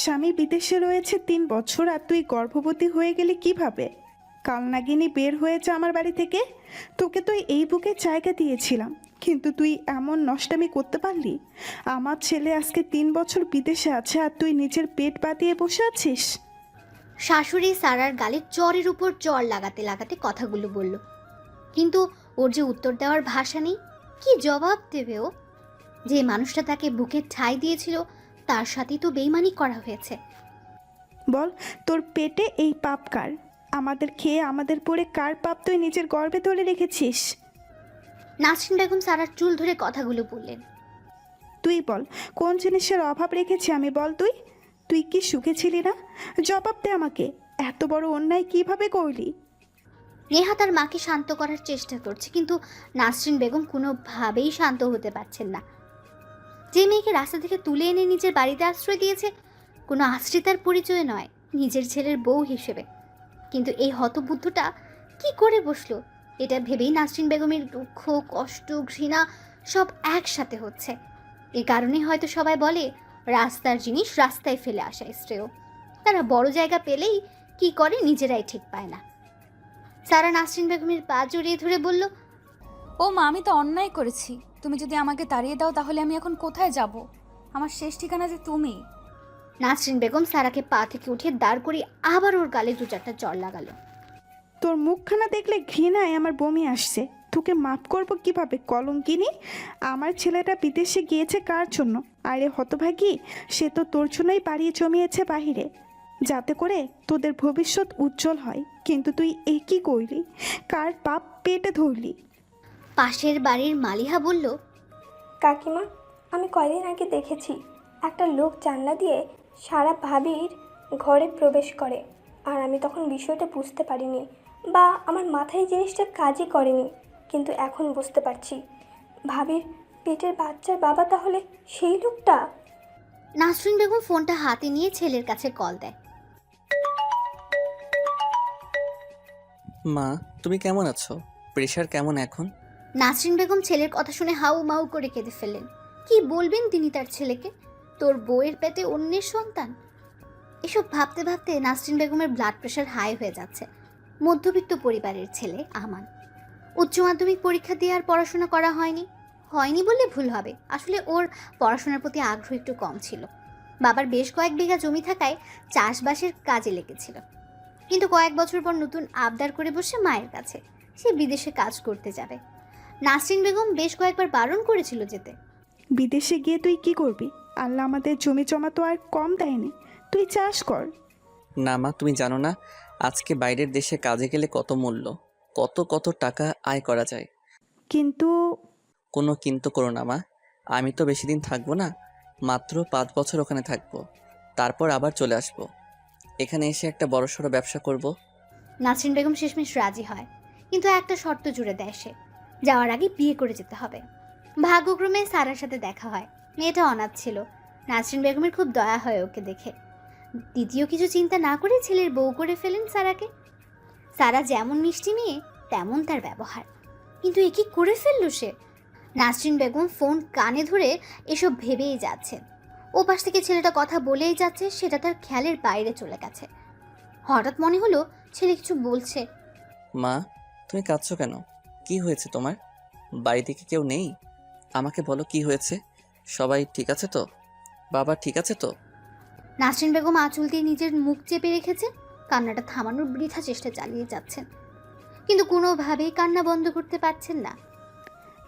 স্বামী বিদেশে রয়েছে 3 বছর, আর তুই গর্ভবতী হয়ে গেলি কিভাবে? কালনাগিনী বের হয়েছে আমার বাড়ি থেকে। তোকে তো এই বুকে জায়গা দিয়েছিলাম, কিন্তু তুই এমন নষ্টামি করতে পারলি? আমার ছেলে আজকে 3 বছর বিদেশে আছে, আর তুই নিজের পেট বাঁধিয়ে বসে আছিস। শাশুড়ি সারার গালে চরের উপর চর লাগাতে লাগাতে কথাগুলো বলল, কিন্তু ওর যে উত্তর দেওয়ার ভাষা নেই। কি জবাব দেবে ও? যে মানুষটা তাকে বুকে ঠাঁই দিয়েছিল তার সাথেই তো বেইমানি করা হয়েছে। বল, তোর পেটে এই পাপ কার? আমাদের খেয়ে আমাদের পরে কার পাপ তুই নিজের গর্ভে তুলে রেখেছিস? নাসরিন বেগম সারার চুল ধরে কথাগুলো বললেন। তুই বল, কোন জিনিসের অভাব রেখেছি আমি? বল, তুই তুই কি সুখে ছিলি না? জবাব দে আমাকে। এত বড় অন্যায় কিভাবে করলি? নেহা তার মাকে শান্ত করার চেষ্টা করছে, কিন্তু নাসরিন বেগম কোনোভাবেই শান্ত হতে পারছেন না। যে মেয়েকে রাস্তা থেকে তুলে এনে নিজের বাড়িতে আশ্রয় দিয়েছে, কোনো আশ্রিতার পরিচয় নয়, নিজের ছেলের বউ হিসেবে, কিন্তু এই হতবুদ্ধটা কি করে বসলো? এটা ভেবেই নাসরিন বেগমের দুঃখ, কষ্ট, ঘৃণা সব একসাথে হচ্ছে। এই কারণেই হয়তো সবাই বলে, রাস্তার জিনিস রাস্তায় ফেলে আসা শ্রেয়। তারা বড় জায়গা পেলেই কি করে নিজেরাই ঠিক পায় না। সারা নাসরিন বেগমের পা জড়িয়ে ধরে বলল, ও মা, আমি তো অন্যায় করেছি। তুমি যদি আমাকে তাড়িয়ে দাও তাহলে আমি এখন কোথায় যাব? আমার শেষ ঠিকানা যে তুমি। নাসরিন বেগম সারাকে পা থেকে উঠিয়ে দাঁড় করিয়ে আবার ওর গালে 2-4টা চড় লাগালো। তোর মুখখানা দেখলে ঘৃণায় আমার বমি আসছে। তোকে মাফ করব কিভাবে, কলঙ্কিনী? আমার ছেলেটা বিদেশে গিয়েছে কার জন্য? আরে হতভাগী, সে তো তোর জন্যই পাড়িয়ে জমিয়েছে বাহিরে, যাতে করে তোদের ভবিষ্যৎ উজ্জ্বল হয়। কিন্তু তুই এ কি করলি? কার পাপ পেটে ধরলি? পাশের বাড়ির মালিহা বলল, কাকিমা, আমি কয়দিন আগে দেখেছি একটা লোক জানলা দিয়ে সারা ভাবির ঘরে প্রবেশ করে, আর আমি তখন বিষয়টা বুঝতে পারিনি, বা আমার মাথায় জিনিসটা কাজই করেনি, কিন্তু এখন বুঝতে পারছি ভাবির পেটের বাচ্চার বাবা তাহলে সেই লোকটা। নাসরিন বেগম ফোনটা হাতে নিয়ে ছেলের কাছে কল দেয়। মা, তুমি কেমন আছো? প্রেশার কেমন এখন? নাসরিন বেগম ছেলের কথা শুনে হাউ মাউ করে কেঁদে ফেললেন। কি বলবেন তিনি তার ছেলেকে? তোর বউয়ের পেটে অন্যের সন্তান। এসব ভাবতে ভাবতে নাসরিন বেগমের ব্লাড প্রেশার হাই হয়ে যাচ্ছে। মধ্যবিত্ত পরিবারের ছেলে আমান। উচ্চ মাধ্যমিক পরীক্ষা দিয়ে আর পড়াশোনা করা হয়নি। হয়নি বললে ভুল হবে, আসলে ওর পড়াশোনার প্রতি আগ্রহ একটু কম ছিল। বাবার বেশ কয়েক বিঘা জমি থাকায় চাষবাসের কাজে লেগেছিল, কিন্তু কয়েক বছর পর নতুন আবদার করে বসে মায়ের কাছে সে বিদেশে কাজ করতে যাবে। নাসরিন বেগম বেশ কয়েকবার বারণ করেছিল যেতে। বিদেশে গিয়ে তুই কি করবি? আল্লাহ আমাদের জমি জমা তো আর কম দেয়নি, তুই চাষ কর। না মা, তুমি জানো না আজকে বাইরের দেশে কাজে গেলে কত মূল্য, কত কত টাকা আয় করা যায়। কিন্তু কোনো কিন্তু করো না মা, আমি তো বেশি দিন থাকবো না, মাত্র 5 বছর ওখানে থাকবো, তারপর আবার চলে আসবো। এখানে এসে একটা বড়সড় ব্যবসা করব। নাসরিন বেগম শেষমেশ রাজি হয়, কিন্তু একটা শর্ত জুড়ে দেয় সে, যাওয়ার আগে বিয়ে করে যেতে হবে। ভাগ্যক্রমে সারার সাথে দেখা হয়। মেয়েটা অনাথ ছিল। নাসরিন বেগমের খুব দয়া হয় ওকে দেখে। দ্বিতীয় কিছু চিন্তা না করে ছেলের বউ করে ফেলেন সারাকে। সারা যেমন মিষ্টি মেয়ে তেমন তার ব্যবহার, কিন্তু এ কি করে ফেললো সে? নাসরিন বেগম ফোন কানে ধরে এসব ভেবেই যাচ্ছে। ও পাশ থেকে ছেলেটা কথা বলেই যাচ্ছে, সেটা তার খেয়ালের বাইরে চলে গেছে। হঠাৎ মনে হলো ছেলে কিছু বলছে। মা, তুমি কাঁদছো কেন? কি হয়েছে তোমার? বাড়িতে কি কেউ নেই? আমাকে বলো কি হয়েছে। সবাই ঠিক আছে তো? বাবা ঠিক আছে তো? নাসরিন বেগম আঁচল দিয়ে নিজের মুখ চেপে রেখেছে। কান্নাটা থামানোর বৃথা চেষ্টা চালিয়ে যাচ্ছেন, কিন্তু কোনোভাবেই কান্না বন্ধ করতে পারছেন না।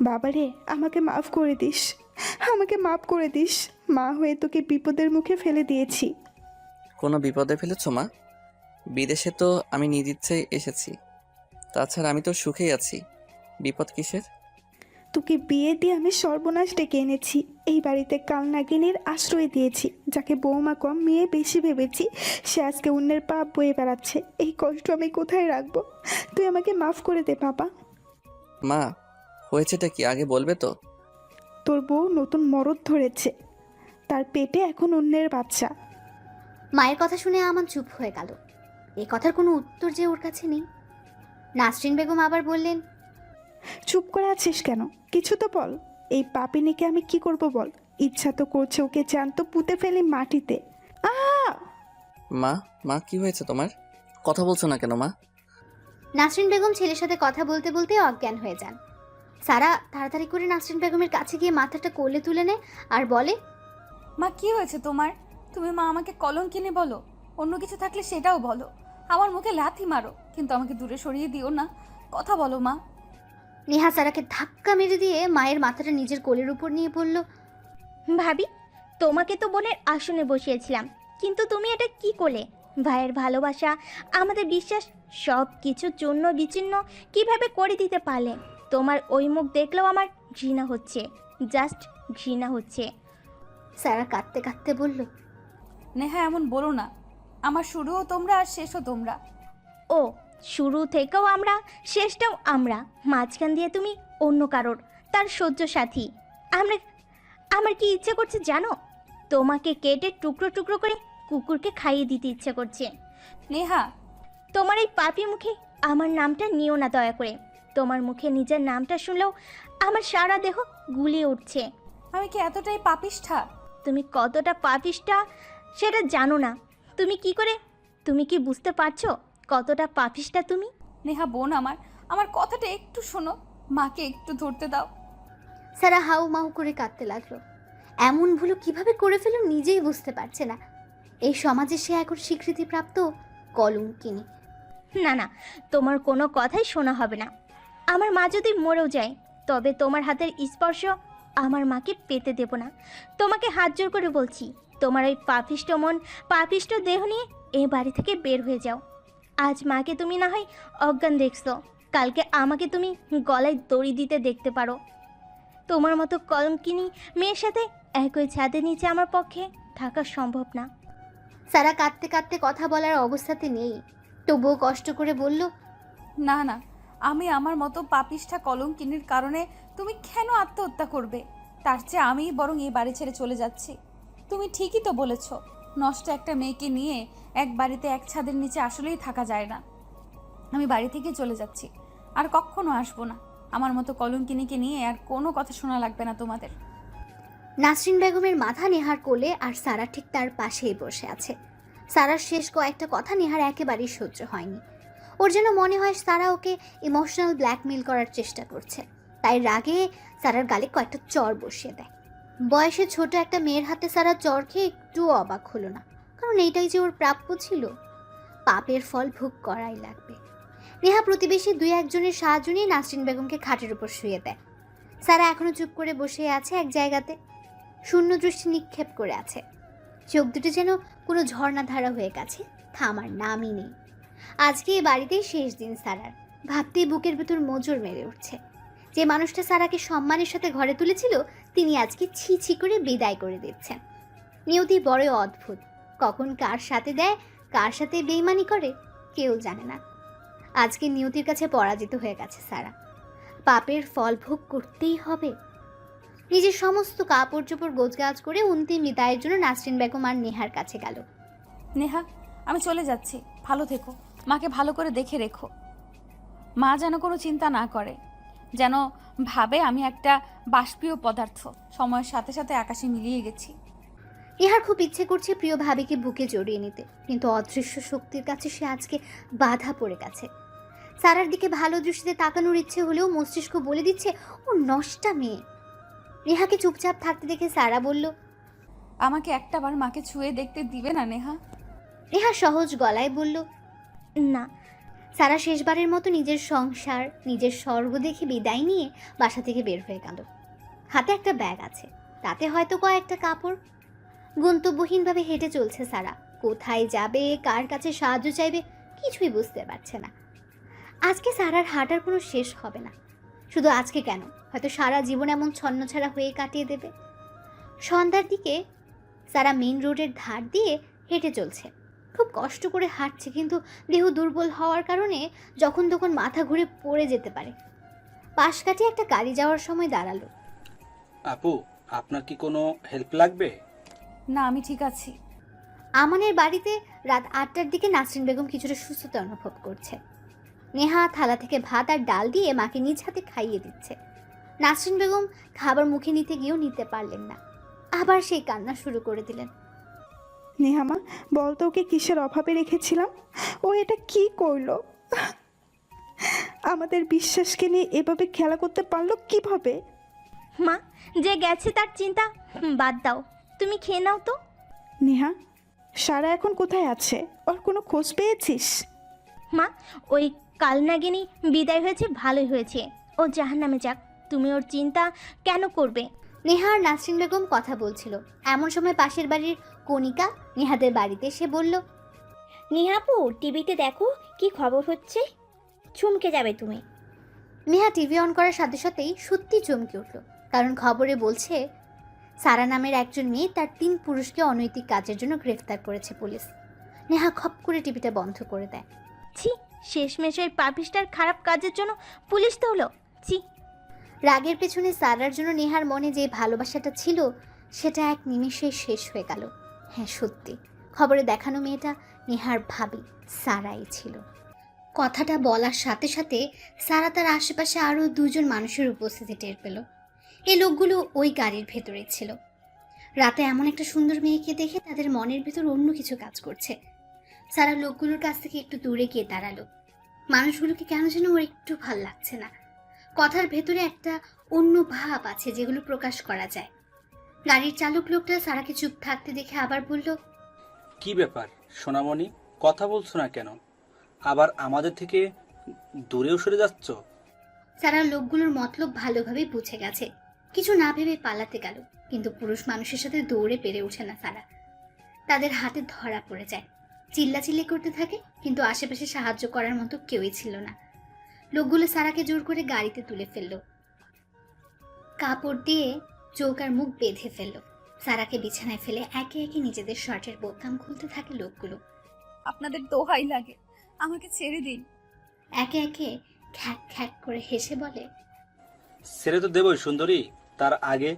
বাবারে, আমাকে মাফ করে দিস, আমাকে মাফ করে দিস। মা হয়ে তোকে বিপদের মুখে ফেলে দিয়েছি। কোনো বিপদে ফেলেছো মা? বিদেশে তো আমি নিজ ইচ্ছায় এসেছি, তাছাড়া আমি তো সুখেই আছি। বিপদ কিসের? তোকে বিয়ে দিয়ে আমি সর্বনাশ ডেকে এনেছি। এই বাড়িতে কালনাগিনীর আশ্রয় দিয়েছি। যাকে বৌমা কম মেয়ে বেশি ভেবেছি, সে আজকে অন্যের পাপ বয়ে বেড়াচ্ছে। এই কষ্ট আমি কোথায় রাখবো? তুই আমাকে মাফ করে দে বাবা। মা, হয়েছেটা কি আগে বলবে তো? তোর বউ নতুন মরদ ধরেছে, তার পেটে এখন অন্যের বাচ্চা। মায়ের কথা শুনে আমান চুপ হয়ে গেল। এ কথার কোনো উত্তর যে ওর কাছে নেই। নাসরিন বেগম আবার বললেন, চুপ করে আছিস কেন? কিছু তো বল। এই পাপিনীকে আমি কি করব বল? ইচ্ছা তো করছে ওকে জ্যান্ত পুঁতে ফেলি মাটিতে। মা, মা কি হয়েছে তোমার? কথা বলছো না কেন মা? নাসরিন বেগম ছেলের সাথে কথা বলতে বলতে অজ্ঞান হয়ে যান। সারা তাড়াতাড়ি করে নাসরিন বেগমের কাছে গিয়ে মাথাটা কোলে তুলে নেয় আর বলে, মা কি হয়েছে তোমার? তুমি মা আমাকে কলঙ্কিনী বলো, অন্য কিছু থাকলে সেটাও বলো। আমার মুখে লাথি মারো, কিন্তু আমাকে দূরে সরিয়ে দিও না। কথা বলো মা। নেহা সারাকে ধাক্কা মেরে দিয়ে মায়ের মাথাটা নিজের কোলের উপর নিয়ে বলল, ভাবি, তোমাকে তো বোনের আসনে বসিয়েছিলাম, কিন্তু তুমি এটা কি করলে? ভাইয়ের ভালোবাসা, আমাদের বিশ্বাস, সব কিছুর জন্য বিচ্ছিন্ন কিভাবে করে দিতে পারলে? তোমার ওই মুখ দেখলেও আমার ঘৃণা হচ্ছে, জাস্ট ঘৃণা হচ্ছে। সারা কাঁদতে কাঁদতে বলল, নেহা এমন বলো না। আমার শুরুও তোমরা আর শেষও তোমরা। ও, শুরু থেকেও আমরা, শেষটাও আমরা, মাঝখান দিয়ে তুমি অন্য কারোর, তার সহ্য সাথী। আমরা, আমার কি ইচ্ছে করছে জানো? তোমাকে কেটে টুকরো টুকরো করে কুকুরকে খাইয়ে দিতে ইচ্ছে করছে। নেহা, তোমার এই পাপি মুখে আমার নামটা নিও না দয়া করে। তোমার মুখে নিজের নামটা শুনলেও আমার সারা দেহ গুলিয়ে উঠছে। আমি কি এতটাই পাপিষ্ঠা? তুমি কতটা পাপিষ্টা সেটা জানো না। তুমি কি বুঝতে পারছো কতটা পাপিষ্টা তুমি? নেহা বোন, আমার কথাটা একটু শোনো। মাকে একটু ধরতে দাও। সারা হাউ মাউ করে কাঁদতে লাগলো। এমন ভুল কিভাবে করে ফেলল নিজেই বুঝতে পারছে না। এই সমাজে সে এখন স্বীকৃতিপ্রাপ্ত কলঙ্কিনী। না না, তোমার কোনো কথাই শোনা হবে না। আমার মা যদি মরেও যায়, তবে তোমার হাতের স্পর্শ আমার মাকে পেতে দেব না। তোমাকে হাত জোর করে বলছি, তোমার ওই পাপিষ্ট মন, পাপিষ্ট দেহ নিয়ে এই বাড়ি থেকে বের হয়ে যাও। আজ মাকে তুমি না হয় অজ্ঞান দেখছো, কালকে আমাকে তুমি গলায় দড়ি দিতে দেখতে পারো। তোমার মতো কলঙ্কিনী মেয়ের সাথে একই ছাদের নিচে আমার পক্ষে থাকা সম্ভব না। সারা কাঁদতে কাঁদতে কথা বলার অবস্থাতে নেই, তবুও কষ্ট করে বলল, না না, আমি আমার মতো পাপিষ্ঠা কলঙ্কিনীর কারণে তুমি কেন আত্মহত্যা করবে? তার চেয়ে আমিই বরং এই বাড়ি ছেড়ে চলে যাচ্ছি। তুমি ঠিকই তো বলেছ, নষ্ট একটা মেয়েকে নিয়ে এক বাড়িতে এক ছাদের নিচে আসলেই থাকা যায় না। আমি বাড়ি থেকে চলে যাচ্ছি, আর কখনো আসবো না। আমার মতো কলঙ্কিনীকে নিয়ে আর কোনো কথা শোনা লাগবে না তোমাদের। নাসরিন বেগমের মাথা নেহার কোলে, আর সারা ঠিক তার পাশেই বসে আছে। সারার শেষ কয়েকটা কথা নেহার একেবারেই সহ্য হয়নি। ওর যেন মনে হয় সারা ওকে ইমোশনাল ব্ল্যাকমেল করার চেষ্টা করছে। তাই রাগে সারার গালে কয়েকটা চর বসিয়ে দেয়। বয়সে ছোট একটা মেয়ের হাতে সারা চর খেয়ে একটুও অবাক হলো না, কারণ এইটাই যে ওর প্রাপ্য ছিল। পাপের ফল ভোগ করাই লাগবে। নেহা প্রতিবেশী দুই একজনের সাহায্য নিয়ে নাসরিন বেগমকে খাটের উপর শুয়ে দেয়। সারা এখনো চুপ করে বসে আছে এক জায়গাতে, শূন্য দৃষ্টি নিক্ষেপ করে আছে। চোখ দুটো যেন কোনো ঝর্ণাধারা হয়ে গেছে, থামার নামই নেই। আজকে এই বাড়িতেই শেষ দিন সারার। ভাবতেই বুকের ভেতর মোজর মেরে উঠছে। যে মানুষটা সারাকে সম্মানের সাথে ঘরে তুলেছিল, তিনি আজকে ছি ছি করে বিদায় করে দিচ্ছেন। নিয়তি বড়ই অদ্ভুত, কখন কার সাথে দেয়, কার সাথে বেইমানি করে কেউ জানে না। আজকে নিয়তির কাছে পরাজিত হয়ে গেছে সারা। পাপের ফল ভোগ করতেই হবে। নিজের সমস্ত কাপড় চোপড় গোছগাছ করে অন্তিম বিদায়ের জন্য নাসরিন বেগম আর নেহার কাছে গেল। নেহা, আমি চলে যাচ্ছি, ভালো থেকো। মাকে ভালো করে দেখে রেখো। মা যেন কোনো চিন্তা না করে, যেন ভাবে আমি একটা বাষ্পীয় পদার্থ, সময়ের সাথে সাথে আকাশে মিলিয়ে গেছি। নেহার খুব ইচ্ছে করছে প্রিয় ভাবিকে বুকে জড়িয়ে নিতে, কিন্তু অদৃশ্য শক্তির কাছে সে আজকে বাধা পড়ে গেছে। সারার দিকে ভালো দৃষ্টিতে তাকানোর ইচ্ছে হলেও মস্তিষ্ক বলে দিচ্ছে ও নষ্টা মেয়ে। নেহাকে চুপচাপ থাকতে দেখে সারা বলল, আমাকে একটাবার মাকে ছুঁয়ে দেখতে দিবে না নেহা? নেহা সহজ গলায় বলল, না। সারা শেষবারের মতো নিজের সংসার, নিজের স্বর্গ দেখে বিদায় নিয়ে বাসা থেকে বের হয়ে গেল। হাতে একটা ব্যাগ আছে, তাতে হয়তো কয়েকটা কাপড়। গন্তব্যহীনভাবে হেঁটে চলছে সারা। কোথায় যাবে, কার কাছে সাহায্য চাইবে, কিছুই বুঝতে পারছে না। আজকে সারার হাঁটার কোনো শেষ হবে না। শুধু আজকে কেন, হয়তো সারা জীবন এমন ছন্নছাড়া হয়ে কাটিয়ে দেবে। সন্ধ্যার দিকে সারা মেইন রোডের ধার দিয়ে হেঁটে চলছে। খুব কষ্ট করে হাঁটছে, কিন্তু দেহ দুর্বল হওয়ার কারণে যখন তখন মাথা ঘুরে পড়ে যেতে পারে। পাশ কাটিয়ে একটা গাড়ি যাওয়ার সময় দাঁড়ালো। আপু, আপনার কি কোনো হেল্প লাগবে? না, আমি ঠিক আছি। আমানের বাড়িতে রাত 8টার দিকে নাসরিন বেগম কিছুটা সুস্থতা অনুভব করছে। নেহা থালা থেকে ভাত আর ডাল দিয়ে মাকে নিজ হাতে খাইয়ে দিচ্ছে। নাসরিন বেগম খাবার মুখে নিতে গিয়েও নিতে পারলেন না, আবার সেই কান্না শুরু করে দিলেন। নেহামা বলতো ওকে কিসের অভাবে রেখেছিলাম? ও এটা কি করলো? আমাদের বিশ্বাসকে নিয়ে এভাবে খেলা করতে পারলো কিভাবে? মা, যে গেছে তার চিন্তা বাদ দাও, তুমি খেয়ে নাও তো। নেহা, সারা এখন কোথায় আছে? ওর কোনো খোঁজ পেয়েছিস? মা, ওই কালনাগিনী বিদায় হয়েছে, ভালোই হয়েছে। ও জাহান্নামে যাক, তুমি ওর চিন্তা কেন করবে? নেহা আর নাসরিন বেগম কথা বলছিল, এমন সময় পাশের বাড়ির কণিকা নেহাদের বাড়িতে এসে বলল, নিহাপু, টিভিতে দেখো কি খবর হচ্ছে, চমকে যাবে তুমি। নেহা টিভি অন করার সাথে সাথেই সত্যি চমকে উঠল, কারণ খবরে বলছে সারা নামের একজন মেয়ে তার 3 পুরুষকে অনৈতিক কাজের জন্য গ্রেফতার করেছে পুলিশ। নেহা খপ করে টিভিটা বন্ধ করে দেয়। ছি, শেষমেশ ওই পাপিষ্টার খারাপ কাজের জন্য পুলিশ তো হলো। ছি। রাগের পেছনে সারার জন্য নেহার মনে যে ভালোবাসাটা ছিল সেটা এক নিমেষেই শেষ হয়ে গেল। হ্যাঁ সত্যি, খবরে দেখানো মেয়েটা নেহার ভাবি সারাই ছিল। কথাটা বলার সাথে সাথে সারা তার আশেপাশে আরও 2 জন মানুষের উপস্থিতি টের পেল। এই লোকগুলো ওই গাড়ির ভেতরে ছিল। রাতে এমন একটা সুন্দর মেয়েকে দেখে তাদের মনের ভেতর অন্য কিছু কাজ করছে। সারা লোকগুলোর কাছ থেকে একটু দূরে গিয়ে দাঁড়ালো। মানুষগুলোকে কেন যেন ওর একটু ভাল লাগছে না। কথার ভেতরে একটা অন্য ভাব আছে যেগুলো প্রকাশ করা যায়। গাড়ির চালক লোকটা সারাকে চুপ থাকতে দেখে আবার বলল, কি ব্যাপার সোনামণি, কথা বলছো না কেন? আবার আমাদের থেকে দূরেও সরে যাচ্ছ? সারা লোকগুলোর মতলব ভালোভাবে বুঝে গেছে, কিছু না ভেবে পালাতে গেল, কিন্তু পুরুষ মানুষের সাথে দৌড়ে পেরে ওঠে না সারা। তাদের হাতে ধরা পড়ে যায়, চিল্লাচিল্লি করতে থাকে, কিন্তু আশেপাশে সাহায্য করার মতো কেউই ছিল না। লোকগুলো সারাকে জোর করে গাড়িতে তুলে ফেললো, কাপড় দিয়ে চোখ আর মুখ বেঁধে ফেললো। সারাকে বিছানায় ফেলে একে একে নিজেদের শার্টের বোতাম খুলতে থাকে লোকগুলো। আপনাদের দোহাই লাগে, আমাকে ছেড়ে দিন। একে একে খ্যাক খ্যাক করে হেসে বলে, ছেড়ে তো দেবই সুন্দরী, তার আগে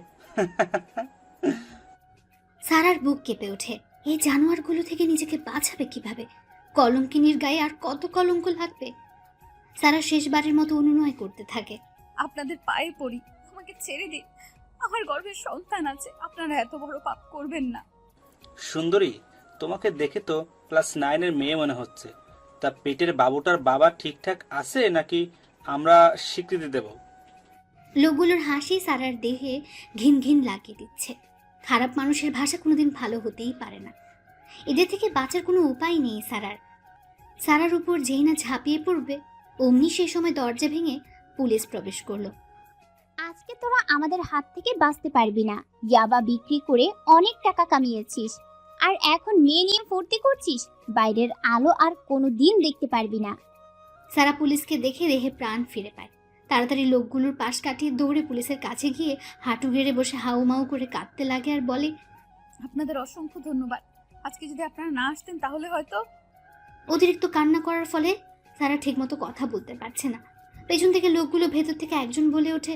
সারার বুক কেঁপে ওঠে। এই জানোয়ারগুলো থেকে নিজেকে বাঁচাবে কিভাবে? কলঙ্কিনীর গায়ে আর কত কলঙ্ক লাগবে? সারা শেষবারের মতো অনুনয় করতে থাকে। আপনাদের পায়ে পড়ি, আমাকে ছেড়ে দিন। আমার গর্ভের সন্তান আছে, আপনারা এত বড় পাপ করবেন না। সুন্দরী, তোমাকে দেখে তো ক্লাস 9-এর মেয়ে মনে হচ্ছে। তা পেটের বাবুটার বাবা ঠিকঠাক আছে নাকি আমরা স্বীকৃতি দেব? লোকগুলোর হাসি সারার দেহে ঘিন ঘিন লাগিয়ে দিচ্ছে। খারাপ মানুষের ভাষা কোনোদিন ভালো হতেই পারে না। এদের থেকে বাঁচার কোনো উপায় নেই সারার। সারার উপর যেই না ঝাঁপিয়ে পড়বে, অমনি সেই সময় দরজা ভেঙে পুলিশ প্রবেশ করলো। আজকে তোরা আমাদের হাত থেকে বাঁচতে পারবি না। ইয়াবা বিক্রি করে অনেক টাকা কামিয়েছিস, আর এখন মেয়ে নিয়ে ফুর্তি করছিস। বাইরের আলো আর কোনো দিন দেখতে পারবি না। সারা পুলিশকে দেখে দেহে প্রাণ ফিরে পায়। তাড়াতাড়ি লোকগুলোর পাশ কাটিয়ে দৌড়ে পুলিশের কাছে গিয়ে হাঁটু গেড়ে বসে হাউমাউ করে কাঁদতে লাগে আর বলে, আপনাদের অসংখ্য ধন্যবাদ। আজকে যদি আপনারা না আসতেন তাহলে হয়তো। অতিরিক্ত কান্না করার ফলে সারা ঠিকমতো কথা বলতে পারছে না। পেছন থেকে লোকগুলো ভেতর থেকে একজন বলে ওঠে,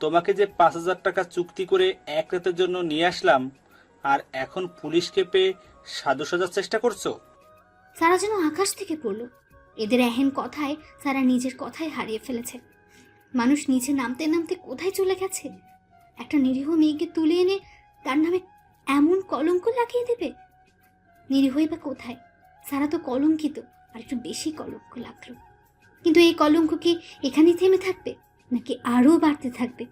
তোমাকে যে 5,000 টাকা চুক্তি করে এক রাতের জন্য নিয়ে আসলাম, আর এখন পুলিশকে পেয়ে সাধু সাজার চেষ্টা করছো? সারা যেন আকাশ থেকে পড়ল। এদের এহেন কথায় সারা নিজের কথাই হারিয়ে ফেলেছে। মানুষ নিচে নামতে নামতে কোথায় চলে গেছে? একটা নিরীহ মেয়েকে তুলে এনে তার নামে এমন কলঙ্ক লাগিয়ে দেবে? নিরীহই বা কোথায়? সারা তো কলঙ্কিত, আর একটু বেশি কলঙ্ক লাগলো। কিন্তু এই কলঙ্ক কি এখানেই থেমে থাকবে, নাকি আরও বাড়তে থাকবে?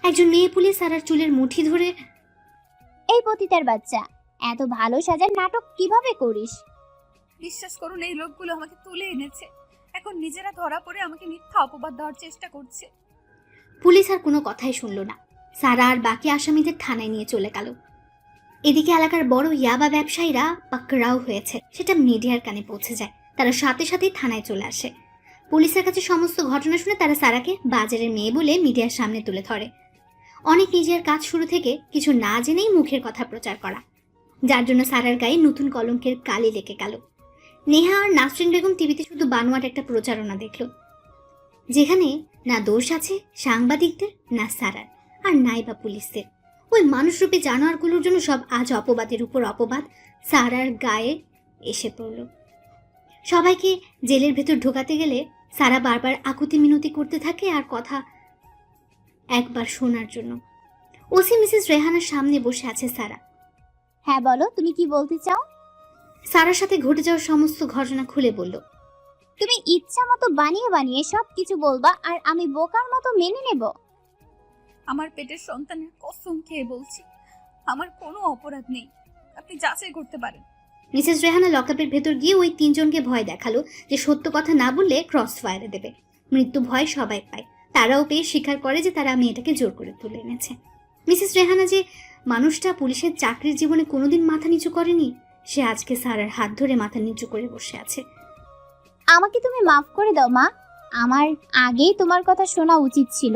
একজন মেয়ে পুলিশ সারার চুলের মুঠি ধরে, এই পতিতার বাচ্চা, এত ভালো সাজার নাটক কিভাবে করিস? বিশ্বাস করুন, এই লোকগুলো আমাকে তুলে এনেছে, এখন নিজেরা ধরা পড়ে আমাকে মিথ্যা অপবাদ দেওয়ার চেষ্টা করছে। পুলিশ আর কোনো কথাই শুনল না। সারা আর বাকি আসামিদের থানায় নিয়ে চলে গেল। এদিকে এলাকার বড় ইয়াবা ব্যবসায়ীরা পাকড়াও হয়েছে, সেটা মিডিয়ার কানে পৌঁছে যায়। তারা সাথে সাথেই থানায় চলে আসে। পুলিশের কাছে সমস্ত ঘটনা শুনে তারা সারাকে বাজারের মেয়ে বলে মিডিয়ার সামনে তুলে ধরে। অনেক নিজের কাজ শুরু থেকে কিছু না জেনেই মুখের কথা প্রচার করা, যার জন্য সারার গায়ে নতুন কলঙ্কের কালি লেগে গেল। নেহা আর নাসরিন বেগম টিভিতে শুধু বানোয়াট একটা প্রচারণা দেখল, যেখানে না দোষ আছে সাংবাদিকদের, না সারার, আর নাই বা পুলিশদের। ওই মানুষরূপী জানোয়ারগুলোর জন্য সব আজ অপবাদের উপর অপবাদ সারার গায়ে এসে পড়ল। সবাইকে জেলের ভেতর ঢোকাতে গেলে সারা বারবার আকুতি মিনতি করতে থাকে আর কথা একবার শোনার জন্য। ওসি মিসেস রেহানার সামনে বসে আছে সারা। হ্যাঁ বলো, তুমি কি বলতে চাও? সারার সাথে ঘটে যাওয়া সমস্ত ঘটনা খুলে বলল। তুমি ইচ্ছা মতো বানিয়ে বানিয়ে সব কিছু বলবা আর আমি বোকার মতো মেনে নেব? আমার পেটের সন্তানের কসম খেয়ে বলছি, আমার কোনো অপরাধ নেই। আপনি যাচাই করতে পারেন। মিসেস রেহানা লকআপের ভেতর গিয়ে ওই তিনজনকে ভয় দেখালো যে সত্য কথা না বললে ক্রস ফায়ারে দেবে। মৃত্যু ভয় সবাই পায়, তারাও পেয়ে স্বীকার করে যে তারা মেয়েটাকে জোর করে তুলে এনেছে। মিসেস রেহানা যে মানুষটা পুলিশের চাকরির জীবনে কোনোদিন মাথা নিচু করেনি, সে আজকে সারার হাত ধরে মাথা নিচু করে বসে আছে। আমাকে তুমি মাফ করে দাও মা। আমার আগেই তোমার কথা শোনা উচিত ছিল।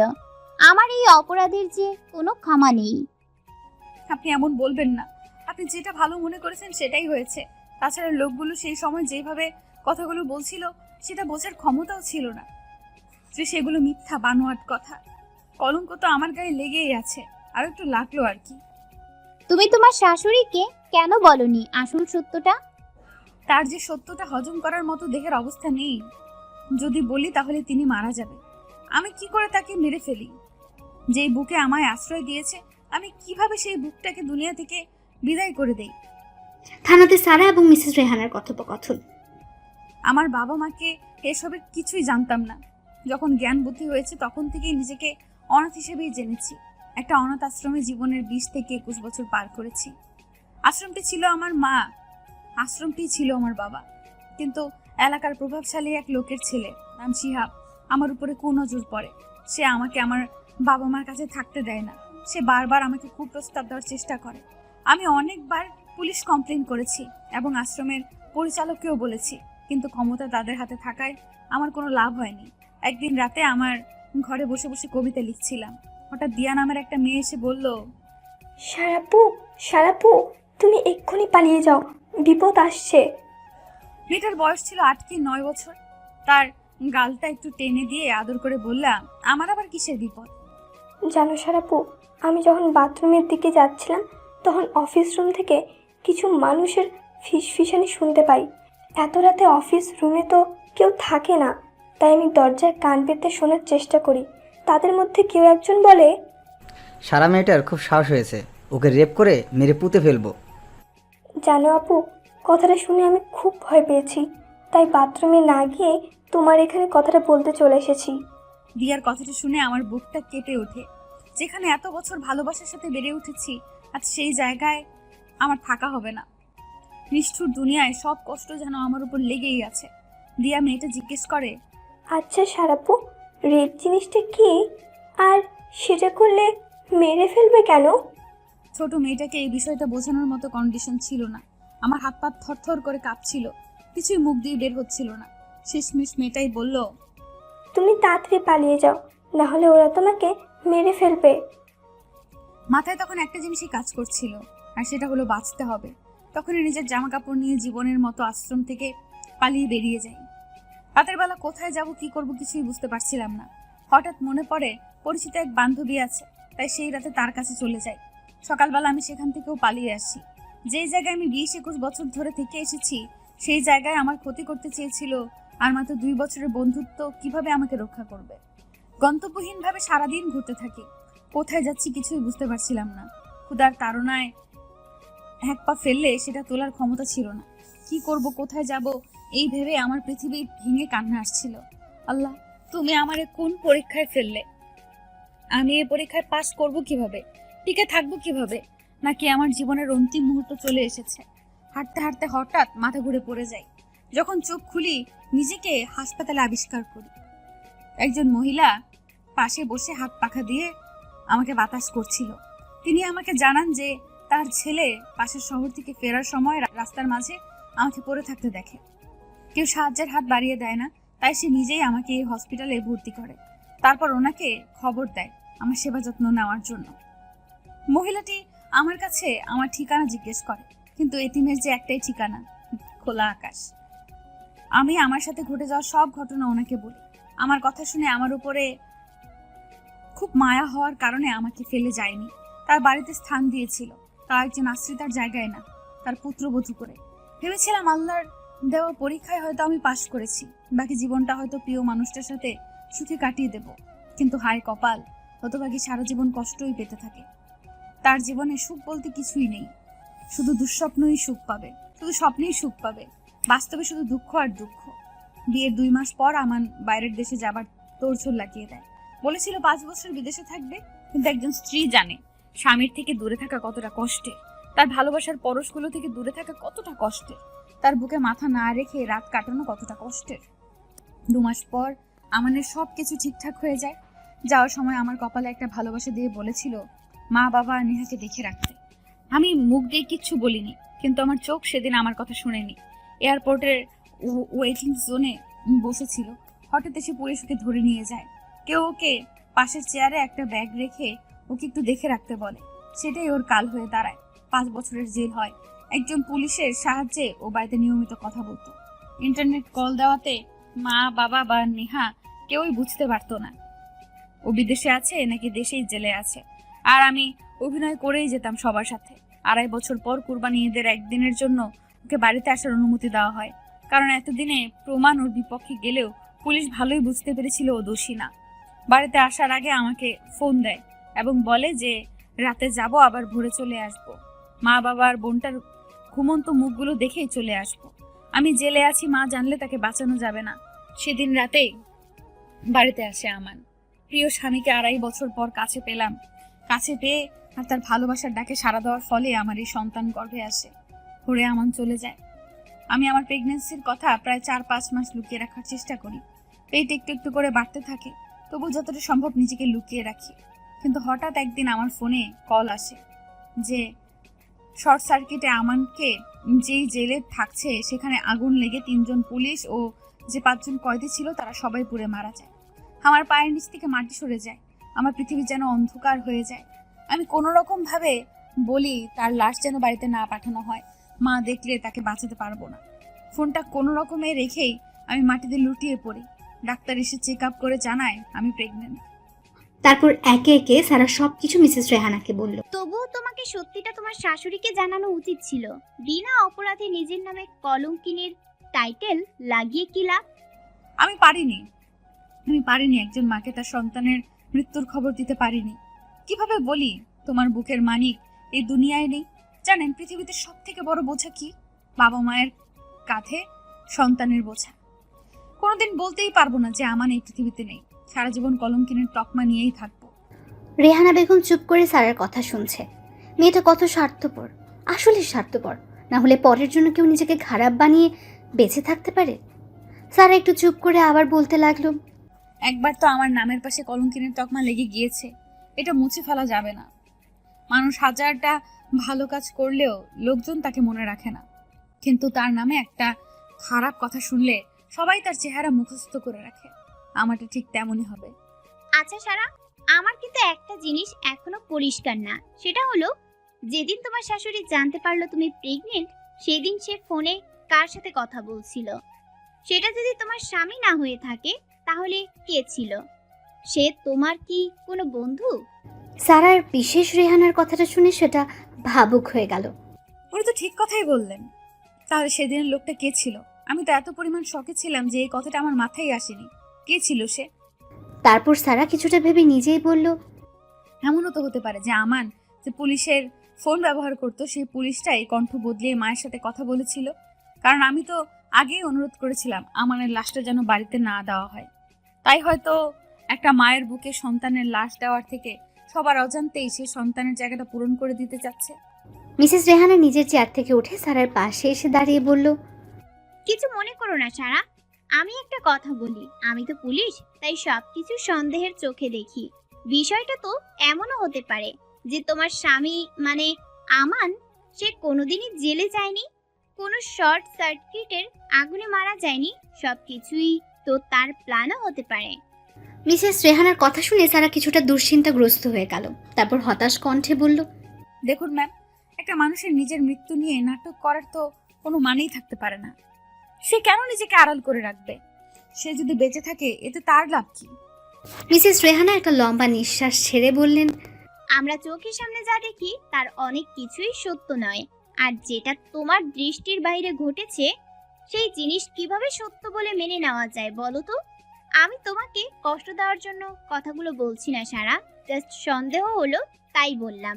আমার এই অপরাধের যে কোনো ক্ষমা নেই। আপনি এমন বলবেন না। আপনি যেটা ভালো মনে করেছেন সেটাই হয়েছে। তাছাড়া লোকগুলো সেই সময় যেভাবে কথাগুলো বলছিল সেটা বোঝার ক্ষমতাও ছিল না যে সেগুলো মিথ্যা বানোয়াট কথা। কলঙ্ক তো আমার গায়ে লেগেই আছে, আর একটু লাগলো আর কি। তুমি তোমার শাশুড়িকে কেন বলনি আসল সত্যটা? তার যে সত্যটা হজম করার মতো দেহের অবস্থা নেই। যদি বলি তাহলে তিনি মারা যাবে। আমি কি করে তাকে মেরে ফেলি? যেই বুকে আমায় আশ্রয় দিয়েছে, আমি কিভাবে সেই বুকটাকে দুনিয়া থেকে বিদায় করে দেই? থানাতে সারা এবং মিসেস রেহানার কথোপকথন। আমার বাবা মাকে এসবের কিছুই জানতাম না। যখন জ্ঞান বুদ্ধি হয়েছে তখন থেকেই নিজেকে অনাথ হিসেবেই জেনেছি। একটা অনাথ আশ্রমে জীবনের 20 থেকে 21 বছর পার করেছি। আশ্রমটি ছিল আমার মা, আশ্রমটি ছিল আমার বাবা। কিন্তু এলাকার প্রভাবশালী এক লোকের ছেলে নাম শিহাব আমার উপরে কুনজর পড়ে। সে আমাকে আমার বাবা মার কাছে থাকতে দেয় না। সে বারবার আমাকে কুপ্রস্তাব দেওয়ার চেষ্টা করে। আমি অনেকবার পুলিশ কমপ্লেন করেছি এবং আশ্রমের পরিচালককেও বলেছি, কিন্তু ক্ষমতা তাদের হাতে থাকায় আমার কোনো লাভ হয়নি। একদিন রাতে আমার ঘরে বসে বসে কবিতা লিখছিলাম। হঠাৎ দিয়া নামের একটা মেয়ে এসে বলল, সারাপু, তুমি এক্ষুনি পালিয়ে যাও, বিপদ আসছে। মেয়েটার বয়স ছিল 8 কি 9 বছর। তার গালটা একটু টেনে দিয়ে আদর করে বললাম, আমার আবার কিসের বিপদ? জানো সারাপু, আমি যখন বাথরুমের দিকে যাচ্ছিলাম তখন অফিস রুম থেকে কিছু মানুষের ফিসফিসানি শুনতে পাই। এত রাতে অফিস রুমে তো কেউ থাকে না, তাই আমি দরজায় কান পেতে শোনার চেষ্টা করি। তাদের মধ্যে কেউ একজন বলে, সারা মেয়েটার খুব সাহস হয়েছে, ওকে রেপ করে মেরে পুঁতে ফেলবো। জানো আপু, কথাটা শুনে আমি খুব ভয় পেয়েছি, তাই বাথরুমে না গিয়ে তোমার এখানে কথাটা বলতে চলে এসেছি। দিয়ার কথাটা শুনে আমার বুকটা কেঁপে ওঠে। যেখানে এত বছর ভালোবাসার সাথে বেড়ে উঠেছি, আজ সেই জায়গায় আমার থাকা হবে না। নিষ্ঠুর দুনিয়ায় সব কষ্ট যেন আমার উপর লেগেই আছে। দিয়া মেয়েটা জিজ্ঞেস করে, আচ্ছা সারাপু, রেপ জিনিসটা কি, আর সেটা করলে মেরে ফেলবে কেন? ছোট মেয়েটাকে এই বিষয়টা বোঝানোর মতো কন্ডিশন ছিল না। আমার হাত পা থরথর করে কাঁপছিল, কিছুই মুখ দিয়ে বের হচ্ছিল না। শেষমেশ মেয়েটাই বলল, তুমি তাড়াতাড়ি পালিয়ে যাও, না হলে ওরা তোমাকে মেরে ফেলবে। মাথায় তখন একটা জিনিসই কাজ করছিল, আর সেটা হলো বাঁচতে হবে। তখনই নিজের জামা কাপড় নিয়ে জীবনের মতো আশ্রম থেকে পালিয়ে বেরিয়ে যাই। রাতের বেলা কোথায় যাব, কি করব কিছুই বুঝতে পারছিলাম না। হঠাৎ মনে পড়ে পরিচিত এক বান্ধবী আছে, তাই সেই রাতে তার কাছে চলে যাই। সকালবেলা আমি সেখান থেকেও পালিয়ে আসি। যেই জায়গায় আমি 20-21 বছর ধরে থেকে এসেছি, সেই জায়গায় আমার ক্ষতি করতে চেয়েছিল, আর মাত্র 2 বছরের বন্ধুত্ব কিভাবে আমাকে রক্ষা করবে? গন্তব্যহীনভাবে সারাদিন ঘুরতে থাকি। কোথায় যাচ্ছি কিছুই বুঝতে পারছিলাম না। ক্ষুধার তাড়নায় এক পা ফেললে সেটা তোলার ক্ষমতা ছিল না। কি করব, কোথায় যাব, এই ভেবে আমার পৃথিবী ভেঙে কান্না আসছিল। আল্লাহ, তুমি আমারে কোন পরীক্ষায় ফেললে? আমি এই পরীক্ষায় পাস করব কিভাবে, টিকে থাকবো কিভাবে? নাকি আমার জীবনের অন্তিম মুহূর্ত চলে এসেছে? হাঁটতে হাঁটতে হঠাৎ মাথা ঘুরে পড়ে যাই। যখন চোখ খুলি, নিজেকে হাসপাতালে আবিষ্কার করি। একজন মহিলা পাশে বসে হাত পাখা দিয়ে আমাকে বাতাস করছিল। তিনি আমাকে জানান যে তার ছেলে পাশের শহর থেকে ফেরার সময় রাস্তার মাঝে আমাকে পড়ে থাকতে দেখে। কেউ সাহায্যের হাত বাড়িয়ে দেয় না, তাই সে নিজেই আমাকে এই হসপিটালে ভর্তি করে। তারপর ওনাকে খবর দেয় আমার সেবা যত্ন নেওয়ার জন্য। মহিলাটি আমার কাছে আমার ঠিকানা জিজ্ঞেস করে, কিন্তু এতিমের যে একটাই ঠিকানা, খোলা আকাশ। আমি আমার সাথে ঘটে যাওয়া সব ঘটনা ওনাকে বলি। আমার কথা শুনে আমার উপরে খুব মায়া হওয়ার কারণে আমাকে ফেলে যায়নি, তার বাড়িতে স্থান দিয়েছিল। তা একজন আশ্রিতার জায়গায় না, তার পুত্রবধূ করে। ভেবেছিলাম আল্লাহর দেওয়া পরীক্ষায় হয়তো আমি পাশ করেছি, বাকি জীবনটা হয়তো প্রিয় মানুষটার সাথে সুখে কাটিয়ে দেব। কিন্তু হায় কপাল, হতভাগী সারা জীবন কষ্টই পেতে থাকে। তার জীবনে সুখ বলতে কিছুই নেই। শুধু দুঃস্বপ্নই সুখ পাবে, শুধু স্বপ্নেই সুখ পাবে, বাস্তবে শুধু দুঃখ আর দুঃখ। বিয়ের 2 মাস পর আমান বাইরের দেশে যাবার তোড়জোড় লাগিয়ে দেয়। বলেছিল 5 বছর বিদেশে থাকবে, কিন্তু একজন স্ত্রী জানে স্বামীর থেকে দূরে থাকা কতটা কষ্টের, তার ভালোবাসার পরশগুলো থেকে দূরে থাকা কতটা কষ্টের, তার বুকে মাথা না রেখে রাত কাটানো কতটা কষ্টের। 2 মাস পর আমানের সব কিছু ঠিকঠাক হয়ে যায়। যাওয়ার সময় আমার কপালে একটা ভালোবাসা দিয়ে বলেছিল মা বাবা আর নেহাকে দেখে রাখতে। আমি মুখ দিয়ে কিচ্ছু বলিনি, কিন্তু আমার চোখ সেদিন আমার কথা শুনেনি। এয়ারপোর্টের ওয়েটিং জোনে বসেছিল, হঠাৎ এসে পুলিশ ওকে ধরে নিয়ে যায়। কেউ ওকে পাশের চেয়ারে একটা ব্যাগ রেখে ওকে একটু দেখে রাখতে বলে, সেটাই ওর কাল হয়ে দাঁড়ায়। 5 বছরের জেল হয়। একজন পুলিশের সাহায্যে ও বাড়িতে নিয়মিত কথা বলতো। ইন্টারনেট কল দেওয়াতে মা বাবা বা নেহা কেউই বুঝতে পারতো না ও বিদেশে আছে নাকি দেশেই জেলে আছে। আর আমি অভিনয় করেই যেতাম সবার সাথে। 2.5 বছর পর কুরবানি ঈদের একদিনের জন্য ওকে বাড়িতে আসার অনুমতি দেওয়া হয়, কারণ এতদিনে প্রমাণ ওর বিপক্ষে গেলেও পুলিশ ভালোই বুঝতে পেরেছিল ও দোষী না। বাড়িতে আসার আগে আমাকে ফোন দেয় এবং বলে যে রাতে যাব, আবার ভোরে চলে আসব। মা বাবা আর বোনটার ঘুমন্ত মুখগুলো দেখেই চলে আসব। আমি জেলে আছি মা জানলে তাকে বাঁচানো যাবে না। সেদিন রাতেই বাড়িতে আসে আমান। প্রিয় স্বামীকে 2.5 বছর পর কাছে পেলাম। কাছে পেয়ে আর তার ভালোবাসার ডাকে সাড়া দেওয়ার ফলে আমার এই সন্তান গর্ভে আসে। পরে আমান চলে যায়। আমি আমার প্রেগন্যান্সির কথা প্রায় 4-5 মাস লুকিয়ে রাখার চেষ্টা করি। পেট একটু একটু করে বাড়তে থাকে, তবু যতটা সম্ভব নিজেকে লুকিয়ে রাখি। কিন্তু হঠাৎ একদিন আমার ফোনে কল আসে যে শর্ট সার্কিটে আমানকে যেই জেলে থাকছে সেখানে আগুন লেগে 3 জন পুলিশ ও যে 5 জন কয়েদি ছিল তারা সবাই পুড়ে মারা যায়। আমার পায়ের নিচ থেকে মাটি সরে যায়, আমার পৃথিবী যেন অন্ধকার হয়ে যায়। আমি কোনো রকম ভাবে বলি তার লাশ যেন বাড়িতে না পাঠানো হয়, মা দেখলে তাকে বাঁচাতে পারবো না। ফোনটা কোনো রকমে রেখেই আমি মাটিতে লুটিয়ে পড়ি। ডাক্তার এসে চেক আপ করে জানায় আমি প্রেগনেন্ট। তারপর একে একে সারা সবকিছু মিসেস রেহানাকে বলল। তবুও তোমাকে সত্যিটা তোমার শাশুড়িকে জানানো উচিত ছিল। বিনা অপরাধে নিজের নামে কলঙ্কিনীর টাইটেল লাগিয়ে কি লাভ? আমি পারিনি একজন মাকে তার সন্তানের মৃত্যুর খবর দিতে পারিনি। কিভাবে বলি তোমার বুকের মানিক এই দুনিয়ায় নেই? জানেন পৃথিবীতে সব থেকে বড় বোঝা কি? বাবা মায়ের কাঁধে সন্তানের বোঝা। কোনোদিন বলতেই পারবো না যে আমান এই পৃথিবীতে নেই। সারা জীবন কলঙ্কিনীর তকমা নিয়েই থাকবো। রেহানা বেগম চুপ করে সারার কথা শুনছে। মেয়েটা কত স্বার্থপর, আসলে স্বার্থপর। না হলে পরের জন্য কেউ নিজেকে খারাপ বানিয়ে বেঁচে থাকতে পারে? সারা একটু চুপ করে আবার বলতে লাগলো, একবার তো আমার নামের পাশে কলঙ্কিনীর তকমা লেগে গিয়েছে, এটা মুছে ফেলা যাবে না। মানুষ 1000টা ভালো কাজ করলেও লোকজন তাকে মনে রাখে না, কিন্তু তার নামে একটা খারাপ কথা শুনলে সবাই তার চেহারা মুখস্থ করে রাখে। আমারটা ঠিক তেমনই হবে। আচ্ছা সারা, আমার কিন্তু একটা জিনিস এখনো পরিষ্কার না, সেটা হলো যেদিন তোমার শাশুড়ি জানতে পারলো তুমি প্রেগনেন্ট, সেদিন সে ফোনে কার সাথে কথা বলছিল? সেটা যদি তোমার স্বামী না হয়ে থাকে তাহলে কে ছিল? সে তোমার কি কোনো বন্ধু? সারার বিশেষ রেহানার কথাটা শুনে সেটা ভাবুক হয়ে গেল। উনি তো ঠিক কথাই বললেন। তাহলে সেদিনের লোকটা কে ছিল? আমি তো এত পরিমাণ শকে ছিলাম যে এই কথাটা আমার মাথায় আসেনি। কে ছিল সে? তারপর সারা কিছুটা ভেবে নিজেই বলল, এমনও তো হতে পারে যে আমান যে পুলিশের ফোন ব্যবহার করতো সেই পুলিশটাই কণ্ঠ বদলিয়ে মায়ের সাথে কথা বলেছিল। কারণ আমি তো আগেই অনুরোধ করেছিলাম আমানের লাশটা যেন বাড়িতে না দেওয়া হয়। তাই হয়তো একটা মায়ের বুকে সন্তানের লাশ দেওয়ার থেকে সবার অজান্তেই সে সন্তানের জায়গাটা পূরণ করে দিতে চাচ্ছে। মিসেস রেহানা নিজের চেয়ার থেকে উঠে সারার পাশে এসে দাঁড়িয়ে বলল, কিছু মনে করো না সারা, আমি একটা কথা বলি। আমি তো পুলিশ, তাই সবকিছু সন্দেহের চোখে দেখি। বিষয়টা তো এমনও হতে পারে যে তোমার স্বামী মানে আমান, সে কোনোদিনই জেলে যায়নি, কোনো শর্ট সার্কিটের আগুনে মারা যায়নি। সবকিছুই তো তার প্ল্যানও হতে পারে। মিসেস রেহানার কথা শুনে সারা কিছুটা দুশ্চিন্তাগ্রস্ত হয়ে গেল। তারপর হতাশ কণ্ঠে বলল, দেখুন ম্যাম, একটা মানুষের নিজের মৃত্যু নিয়ে নাটক করার তো কোনো মানেই থাকতে পারে না। সে কেন নিজেকে আড়াল করে রাখবে? সে যদি বেঁচে থাকে এতে তার লাভ কি? মিসেস রেহানা একটা লম্বা নিঃশ্বাস ছেড়ে বললেন, আমরা চোখের সামনে যা দেখি তার অনেক কিছুই সত্য নয়। আর যেটা তোমার দৃষ্টির বাইরে ঘটেছে সেই জিনিস কিভাবে সত্য বলে মেনে নেওয়া যায় বলো তো? আমি তোমাকে কষ্ট দেওয়ার জন্য কথাগুলো বলছি না সারা, জাস্ট সন্দেহ হলো তাই বললাম।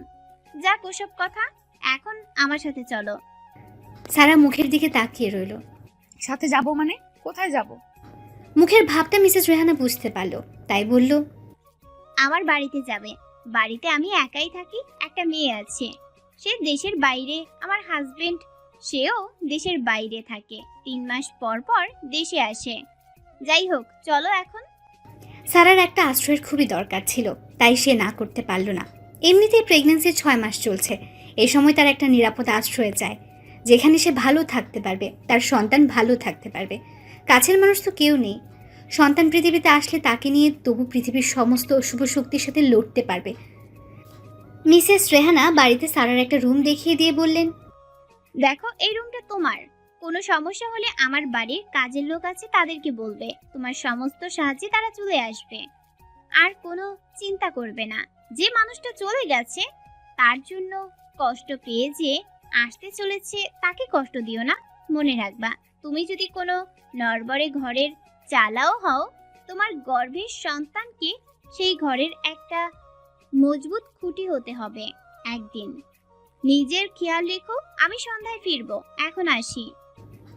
যাক ওসব কথা, এখন আমার সাথে চলো। সারা মুখের দিকে তাকিয়ে রইল। সাথে যাব মানে? কোথায় যাব? মুখের ভাবটা মিসেস রেহানা বুঝতে পারলো, তাই বলল, আমার বাড়িতে যাবে। বাড়িতে আমি একাই থাকি, একটা মেয়ে আছে, সে দেশের বাইরে। আমার হাজবেন্ড, সেও দেশের বাইরে থাকে, 3 মাস পর পর দেশে আসে। যাই হোক, চলো এখন। সারার একটা আশ্রয়ের খুবই দরকার ছিল, তাই সে না করতে পারল না। এমনিতেই প্রেগন্যান্সির 6 মাস চলছে, এই সময় তার একটা নিরাপদ আশ্রয়ে চায়, যেখানে সে ভালো থাকতে পারবে, তার সন্তান ভালো থাকতে পারবে। কাছের মানুষ তো কেউ নেই, সন্তান পৃথিবীতে আসলে তাকে নিয়ে তবু পৃথিবীর সমস্ত অশুভ শক্তির সাথে লড়তে পারবে। মিসেস রেহানা বাড়িতে সারার একটা রুম দেখিয়ে দিয়ে বললেন, দেখো, এই রুমটা তোমার। কোনো সমস্যা হলে আমার বাড়ির কাজের লোক আছে, তাদেরকে বলবে, তোমার সমস্ত সাহায্যে তারা চলে আসবে। আর কোনো চিন্তা করবে না। যে মানুষটা চলে গেছে তার জন্য কষ্ট পেয়ে যে আসতে চলেছে তাকে কষ্ট দিও না। মনে রাখবা, তুমি যদি কোনো নড়বড়ে ঘরের চালাও হও, তোমার গর্ভের সন্তানকে সেই ঘরের একটা মজবুত খুঁটি হতে হবে একদিন। নিজের খেয়াল রেখো। আমি সন্ধ্যায় ফিরবো, এখন আসি।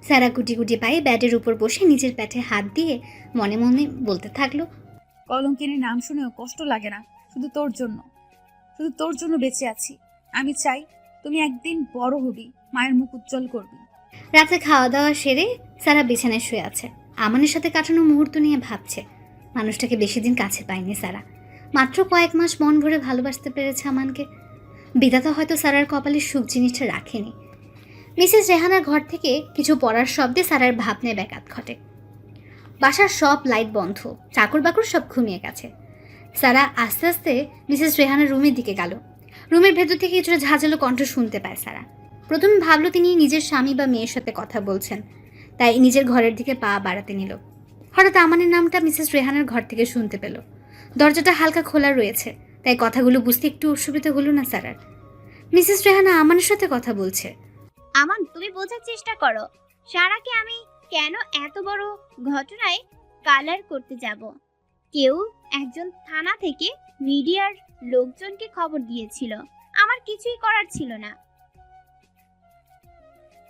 সারা গুটি গুটি পায়ে ব্যাডের উপর বসে নিজের পেটে হাত দিয়ে মনে মনে বলতে থাকলো, কলঙ্কিনীর নাম শুনেও কষ্ট লাগে না। শুধু তোর জন্য, শুধু তোর জন্য বেঁচে আছি। আমি চাই তুমি একদিন বড় হবি, মায়ের মুখ উজ্জ্বল করবি। রাতে খাওয়া দাওয়া সেরে সারা বিছানায় শুয়ে আছে, আমানের সাথে কাটানো মুহূর্ত নিয়ে ভাবছে। মানুষটাকে বেশি দিন কাছে পায়নি সারা, মাত্র কয়েক মাস মন ভরে ভালোবাসতে পেরেছে আমানকে। বিধাতা হয়তো সারার কপালে সুখ জিনিসটা রাখেনি। মিসেস রেহানার ঘর থেকে কিছু পড়ার শব্দে সারার ভাবনায় ব্যাঘাত ঘটে। বাসার সব লাইট বন্ধ, চাকর বাকর সব ঘুমিয়ে গেছে। সারা আস্তে আস্তে মিসেস রেহানার রুমের দিকে গেল। রুমের ভেতর থেকে কিছুটা ঝাঁঝালো কণ্ঠ শুনতে পায় সারা। প্রথমে ভাবলো তিনি নিজের স্বামী বা মেয়ের সাথে কথা বলছেন, তাই নিজের ঘরের দিকে পা বাড়াতে নিল। হঠাৎ আমানের নামটা মিসেস রেহানার ঘর থেকে শুনতে পেল। দরজাটা হালকা খোলা রয়েছে, তাই কথাগুলো বুঝতে একটু অসুবিধা হলো না সারার। মিসেস রেহানা আমানের সাথে কথা বলছে। আমান, তুমি বোঝার চেষ্টা করো, সারাকে আমি কেন এত বড় ঘটনায় কালার করতে যাব। কেউ একজন থানা থেকে মিডিয়ার লোকজনকে খবর দিয়েছিল, আমার কিছুই করার ছিল না।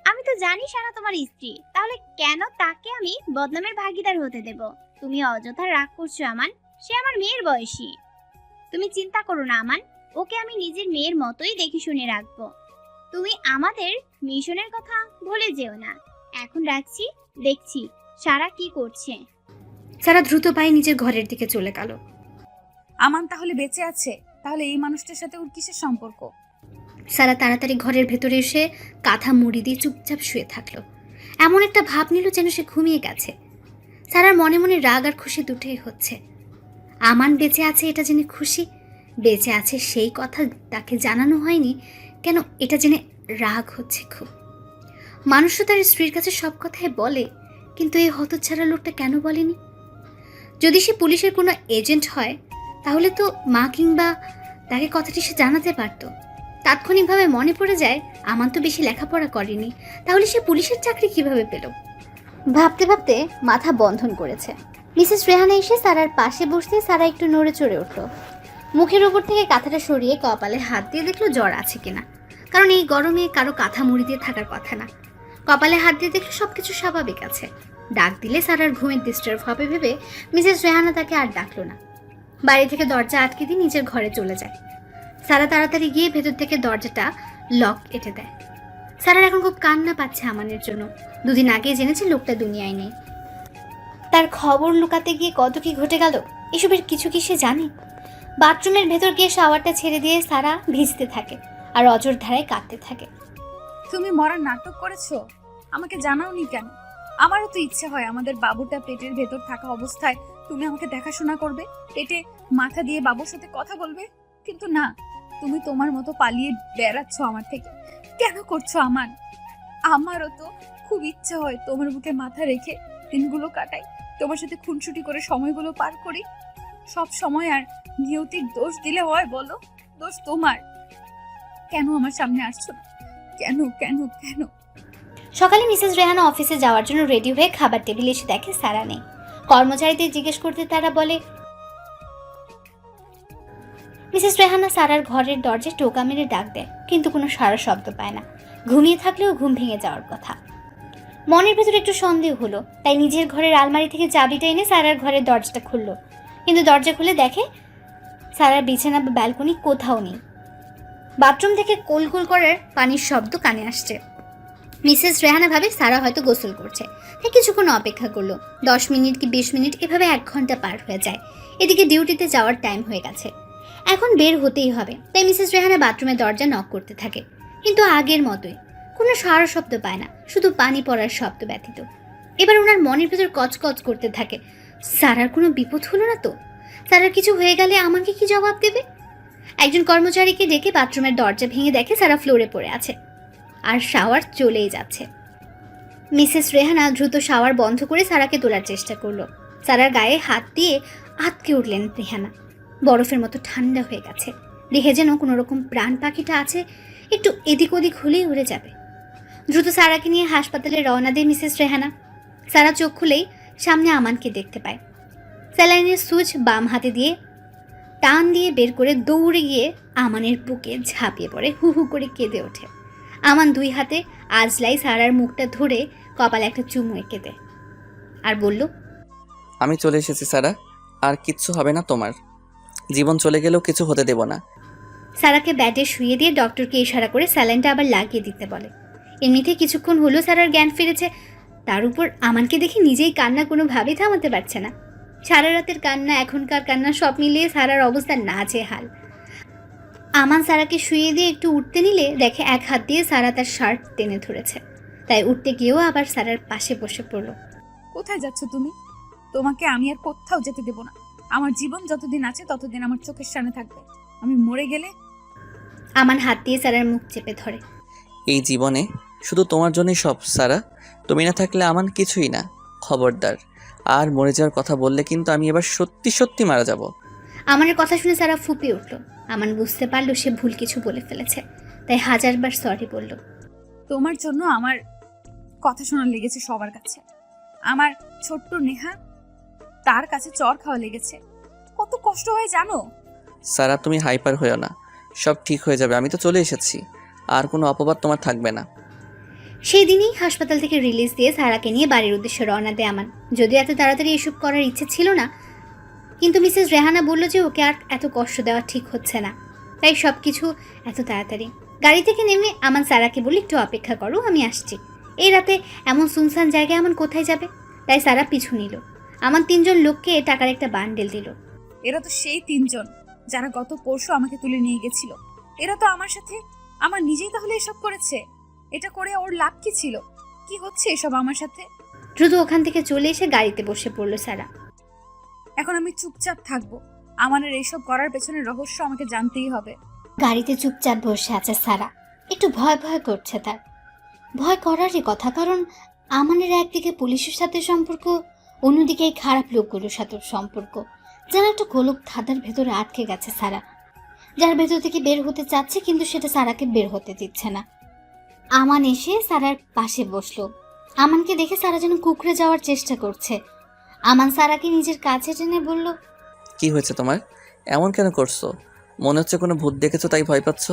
আমি তো জানি সারা তোমার স্ত্রী, তাহলে কেন তাকে আমি বদনামের ভাগীদার হতে দেব? তুমি অযথা রাগ করছো আমান, সে আমার মেয়ের বয়সী। তুমি চিন্তা করো না আমান, ওকে আমি নিজের মেয়ের মতোই দেখে শুনে রাখবো। তুমি আমাদের মিশনের কথা ভুলে যেও না। এখন রাখছি, দেখছি সারা কি করছে। সারা দ্রুত পায়ে নিজের ঘরের দিকে চলে গেল। আমান তাহলে বেঁচে আছে? তাহলে এই মানুষটার সাথে ওর কিসের সম্পর্ক? সারা তাড়াতাড়ি ঘরের ভেতরে এসে কাঁথা মুড়ি দিয়ে চুপচাপ শুয়ে থাকলো। এমন একটা ভাব নিল যেন সে ঘুমিয়ে গেছে। সারার মনে মনে রাগ আর খুশি দুটোই হচ্ছে। আমান বেঁচে আছে এটা জেনে খুশি, বেঁচে আছে সেই কথা তাকে জানানো হয়নি কেন এটা জেনে রাগ হচ্ছে খুব। মানুষ তো তার স্ত্রীর কাছে সব কথাই বলে, কিন্তু এই হতচ্ছাড়া লোকটা কেন বলেনি? যদি সে পুলিশের কোনো এজেন্ট হয় তাহলে তো মা কিংবা তাকে কথাটি সে জানাতে পারত। তাৎক্ষণিকভাবে মনে পড়ে যায় আমান তো বেশি লেখাপড়া করেনি, তাহলে সে পুলিশের চাকরি কিভাবে পেল? ভাবতে ভাবতে মাথা বন্ধন করেছে। মিসেস রেহানা এসে সারার পাশে বসতে সারা একটু নড়ে চড়ে উঠল। মুখের ওপর থেকে কাঁথাটা সরিয়ে কপালে হাত দিয়ে দেখলো জ্বর আছে কিনা, কারণ এই গরমে কারো কাঁথা মুড়ি দিয়ে থাকার কথা না। কপালে হাত দিয়ে দেখলো সবকিছু স্বাভাবিক আছে। ডাক দিলে সারার ঘুমের ডিস্টার্ব হবে ভেবে মিসেস রেহানা তাকে আর ডাকলো না। বাড়ি থেকে দরজা আটকে দিয়ে নিজের ঘরে চলে যায়। সারা তাড়াতাড়ি গিয়ে ভেতর থেকে দরজাটা লক এঁটে দেয়। সারার এখন খুব কান্না পাচ্ছে আমানের জন্য। 2 দিন আগে জেনেছে লোকটা দুনিয়ায় নেই। তার খবর লুকাতে গিয়ে কত কি ঘটে গেল, এসবের কিছু কি সে জানে? বাথরুমের ভেতর গিয়ে শাওয়ারটা ছেড়ে দিয়ে সারা ভিজতে থাকে আর অজর ধারায় কাঁদতে থাকে। তুমি মরার নাটক করেছো, আমাকে জানাওনি কেন? আমারও তো ইচ্ছে হয় আমাদের বাবুটা পেটের ভেতর থাকা অবস্থায় তুমি আমাকে দেখাশোনা করবে, পেটে মাথা দিয়ে বাবুর সাথে কথা বলবে, কিন্তু না, তুমি তোমার মতো পালিয়ে বেড়াচ্ছ আমার থেকে। কেন করছো আমান? আমারও তো খুব ইচ্ছে হয় তোমার বুকে মাথা রেখে দিনগুলো কাটাই, তোমার সাথে খুনসুটি করে সময়গুলো পার করি। সব সময় আর নিয়তির দোষ দিলে হয় বলো? দোষ তোমার। কেন আমার সামনে আসছো না? কেন কেন কেন? সকালে মিসেস রেহানা অফিসে যাওয়ার জন্য রেডি হয়ে খাবার টেবিলে এসে দেখে সারা নেই। কর্মচারীদের জিজ্ঞেস করতে তারা বলে, মিসেস রেহানা সারার ঘরের দরজায় টোকা মেরে ডাক দেয়, কিন্তু কোনো সারা শব্দ পায় না। ঘুমিয়ে থাকলেও ঘুম ভেঙে যাওয়ার কথা। মনের ভেতরে একটু সন্দেহ হলো, তাই নিজের ঘরের আলমারি থেকে চাবিটা এনে সারার ঘরের দরজাটা খুললো। কিন্তু দরজা খুলে দেখে সারার বিছানা বা ব্যালকনি কোথাও নেই। বাথরুম থেকে কোলকুল করার পানির শব্দ কানে আসছে। মিসেস রেহানা ভাবে সারা হয়তো গোসল করছে, তাই কিছুক্ষণ অপেক্ষা করলো। 10 মিনিট কি 20 মিনিট, এভাবে 1 ঘন্টা পার হয়ে যায়। এদিকে ডিউটিতে যাওয়ার টাইম হয়ে গেছে, এখন বের হতেই হবে। তাই মিসেস রেহানা বাথরুমের দরজা নক করতে থাকে, কিন্তু আগের মতোই কোনো সারা শব্দ পায় না, শুধু পানি পড়ার শব্দ ব্যতীত। এবার ওনার মনের ভেতর কচকচ করতে থাকে, সারার কোনো বিপদ হলো না তো? সারার কিছু হয়ে গেলে আমাকে কি জবাব দেবে? একজন কর্মচারীকে ডেকে বাথরুমের দরজা ভেঙে দেখে সারা ফ্লোরে পড়ে আছে, আর শাওয়ার চলেই যাচ্ছে। মিসেস রেহানা দ্রুত শাওয়ার বন্ধ করে সারাকে তোলার চেষ্টা করলো। সারার গায়ে হাত দিয়ে আটকে উঠলেন রেহানা। বরফের মতো ঠান্ডা হয়ে গেছে, দেখে যেন কোনো রকম প্রাণ পাখিটা আছে, একটু এদিক ওদিক হলেই উড়ে যাবে। দ্রুত সারাকে নিয়ে হাসপাতালে রওনা দেয় মিসেস রেহানা। সারা চোখ খুলেই সামনে আমানকে দেখতে পায়। স্যালাইনের সুইচ বাম হাতে দিয়ে টান দিয়ে বের করে দৌড়ে গিয়ে আমানের বুকে ঝাঁপিয়ে পড়ে, হু হু করে কেঁদে ওঠে। আমান 2 হাতে আজলাই সারার মুখটা ধরে কপালে একটা চুমু এঁকে দেয় আর বলল, আমি চলে এসেছি সারা, আর কিচ্ছু হবে না তোমার। জীবন চলে গেলেও কিছু হতে দেব না। সারাকে ব্যাডে শুয়ে দিয়ে ডক্টরকে ইশারা করে স্যালাইনটা আবার লাগিয়ে দিতে বলে। এমনিতে কিছুক্ষণ হলো সারার জ্ঞান ফিরেছে, তার উপর আমানকে দেখে নিজেই কান্না কোনোভাবেই থামাতে পারছে না। সারা রাতের কান্না, এখনকার কান্না, সব মিলিয়ে সারার অবস্থা নাজেহাল। আমান সারাকে শুয়ে দিয়ে একটু উঠতে নিলে দেখে 1 হাত দিয়ে সারা তার শার্ট টেনে ধরেছে, তাই উঠতে গিয়েও আবার সারার পাশে বসে পড়ল। কোথায় যাচ্ছ তুমি? তোমাকে আমি আর কোথাও যেতে দেব না। আমার জীবন যতদিন আছে ততদিন আমার চোখের সামনে থাকবে। আমি মরে গেলে? আমান হাত দিয়ে সারার মুখ চেপে ধরে। এই জীবনে শুধু তোমার জন্যই সব সারা, তুমি না থাকলে আমার কিছুই না। খবরদার আর মরে যাওয়ার কথা বললে কিন্তু আমি এবার সত্যি সত্যি মারা যাব। আমানের কথা শুনে সারা ফুপিয়ে উঠল। আমান বুঝতে পারলো সে ভুল কিছু বলে ফেলেছে, তাই 1000বার সরি বলল। তোমার জন্য আমার কথা শোনা লেগেছে সবার কাছে। আমার ছোট্ট নেহা, তার কাছে চর খাওয়া লেগেছে। কত কষ্ট হয় জানো? সারা তুমি হাইপার হয়েও না, সব ঠিক হয়ে যাবে। আমি তো চলে এসেছি, আর কোনো অপবাদ তোমার থাকবে না। সেই দিনই হাসপাতাল থেকে রিলিজ দিয়ে সারাকে নিয়ে বাড়ির উদ্দেশ্যে রওনা দেয় আমান। যদিও এত তাড়াতাড়ি এসব করার ইচ্ছে ছিল না, কিন্তু মিসেস রেহানা বলল যে ওকে আর এত কষ্ট দেওয়া ঠিক হচ্ছে না, তাই সব কিছু এত তাড়াতাড়ি। গাড়ি থেকে নেমে আমান সারাকে বলি, একটু অপেক্ষা করো, আমি আসছি। এই রাতে এমন সুনসান জায়গায় আমান কোথায় যাবে? তাই সারা পিছু নিল। আমান 3 জন লোককে টাকার একটা বান্ডেল দিল। এরা তো সেই 3 জন যারা গত পরশু আমাকে তুলে নিয়ে গেছিল। এরা তো আমার সাথে, আমার নিজেই তাহলে এসব করেছে। এটা করে ওর লাভ কি ছিল? কি হচ্ছে এসব আমার সাথে? দ্রুত ওখান থেকে চলে এসে গাড়িতে বসে পড়ল সারা। এখন আমি চুপচাপ থাকবো? আমাদের এইসব করার পেছনে রহস্য আমাকে জানতেই হবে। গাড়িতে চুপচাপ বসে আছে সারা। একটু ভয় ভয় করছে তার। ভয় করারই কথা, কারণ আমানের একদিকে পুলিশের সাথে সম্পর্ক, অন্যদিকে এই খারাপ লোকগুলোর সাথে সম্পর্ক। যেন একটা গোলক ধাঁধার ভেতরে আটকে গেছে সারা, যার ভেতর থেকে বের হতে চাচ্ছে, কিন্তু সেটা সারাকে বের হতে দিচ্ছে না। আমান এসে সারার পাশে বসলো। আমানকে দেখে সারা যেন কুকড়ে যাওয়ার চেষ্টা করছে। আমান সারাকে নিজের কাছে টেনে বলল, কি হয়েছে তোমার? এমন কেন করছো? মনে হচ্ছে কোনো ভূত দেখেছো তাই ভয় পাচ্ছ।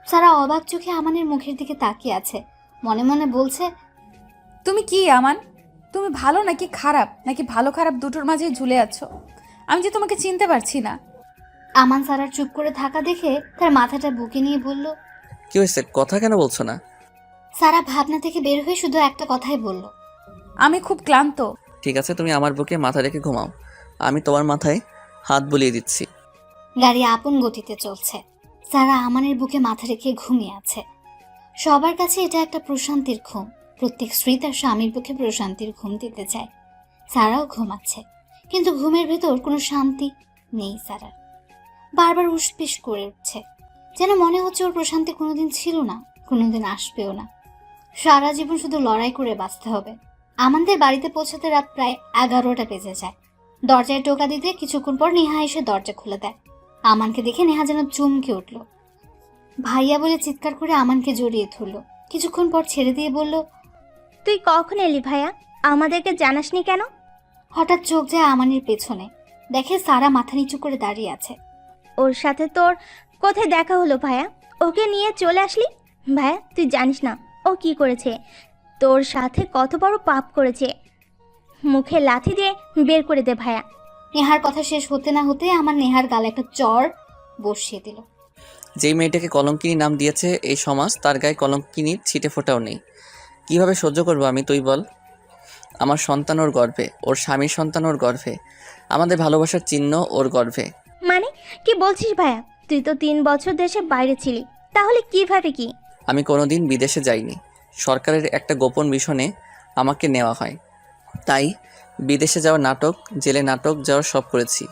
সারা অবাক চোখে আমানের মুখের দিকে তাকিয়ে আছে, মনে মনে বলছে, তুমি কি আমান? তুমি ভালো নাকি খারাপ, নাকি ভালো খারাপ দুটোর মাঝে ঝুলে আছো? আমি যে তোমাকে চিনতে পারছি না। আমান সারার চুপ করে থাকা দেখে তার মাথাটা বুকে নিয়ে বলল, কি হয়েছে? কথা কেন বলছো না? সারা ভাবনা থেকে বের হয়ে শুধু একটা কথাই বলল, আমি খুব ক্লান্ত। ঠিক আছে, তুমি আমার বুকে মাথা রেখে ঘুমাও, আমি তোমার মাথায় হাত বুলিয়ে দিচ্ছি। গাড়ি আপন গতিতে চলছে। সারা আমানের বুকে মাথা রেখে ঘুমিয়ে আছে। সবার কাছে এটা একটা প্রশান্তির ঘুম। প্রত্যেক স্ত্রী তার স্বামীর বুকে প্রশান্তির ঘুম দিতে চায়। সারাও ঘুমাচ্ছে, কিন্তু ঘুমের ভেতর কোনো শান্তি নেই সারার। বারবার উসপিস করে উঠছে, যেন মনে হচ্ছে ওর প্রশান্তি কোনোদিন ছিল না, কোনোদিন আসবেও না। সারা জীবন শুধু লড়াই করে বাঁচতে হবে। আমাদের বাড়িতে পৌঁছাতে রাত প্রায় 11টা বেজে যায়। দরজায় টোকা দিতে কিছুক্ষণ পর নেহা এসে দরজা খুলে দেয়। আমানকে দেখে নেহা যেন চমকে উঠল। ভাইয়া বলে চিৎকার করে আমানকে জড়িয়ে ধরল। কিছুক্ষণ পর ছেড়ে দিয়ে বলল, তুই কখন এলি ভাইয়া? আমাদেরকে জানাসনি কেন? হঠাৎ চোখ যায় আমানের পেছনে, দেখে সারা মাথা নিচু করে দাঁড়িয়ে আছে। ওর সাথে তোর কোথায় দেখা হলো ভাইয়া? ওকে নিয়ে চলে আসলি? ভাইয়া তুই জানিস না ও কি করেছে, তোর সাথে কত বড় পাপ করেছে। মুখে লাথি দিয়ে বের করে দে ভাইয়া। নেহার কথা শেষ হতে না হতে আমার নেহার গালে একটা চড় বসিয়ে দিল। যেই মেয়েটাকে কলঙ্কিনী নাম দিয়েছে এই সমাজ, তার গায়ে কলঙ্কিনীর ছিটে ফোঁটাও নেই। কিভাবে সহ্য করবো আমি, তুই বল? আমার সন্তান ওর গর্ভে, ওর স্বামীর সন্তান ওর গর্ভে, আমাদের ভালোবাসার চিহ্ন ওর গর্ভে। মানে কি বলছিস ভাইয়া? তুই তো 3 বছর দেশে বাইরে ছিলি, তাহলে কিভাবে কি? আমি কোনোদিন বিদেশে যাইনি, সরকারের একটা গোপন মিশনে আমাকে নেওয়া হয়, তাই বিদেশে যাওয়ার নাটক, জেলে নাটক যাওয়ার সব করেছি,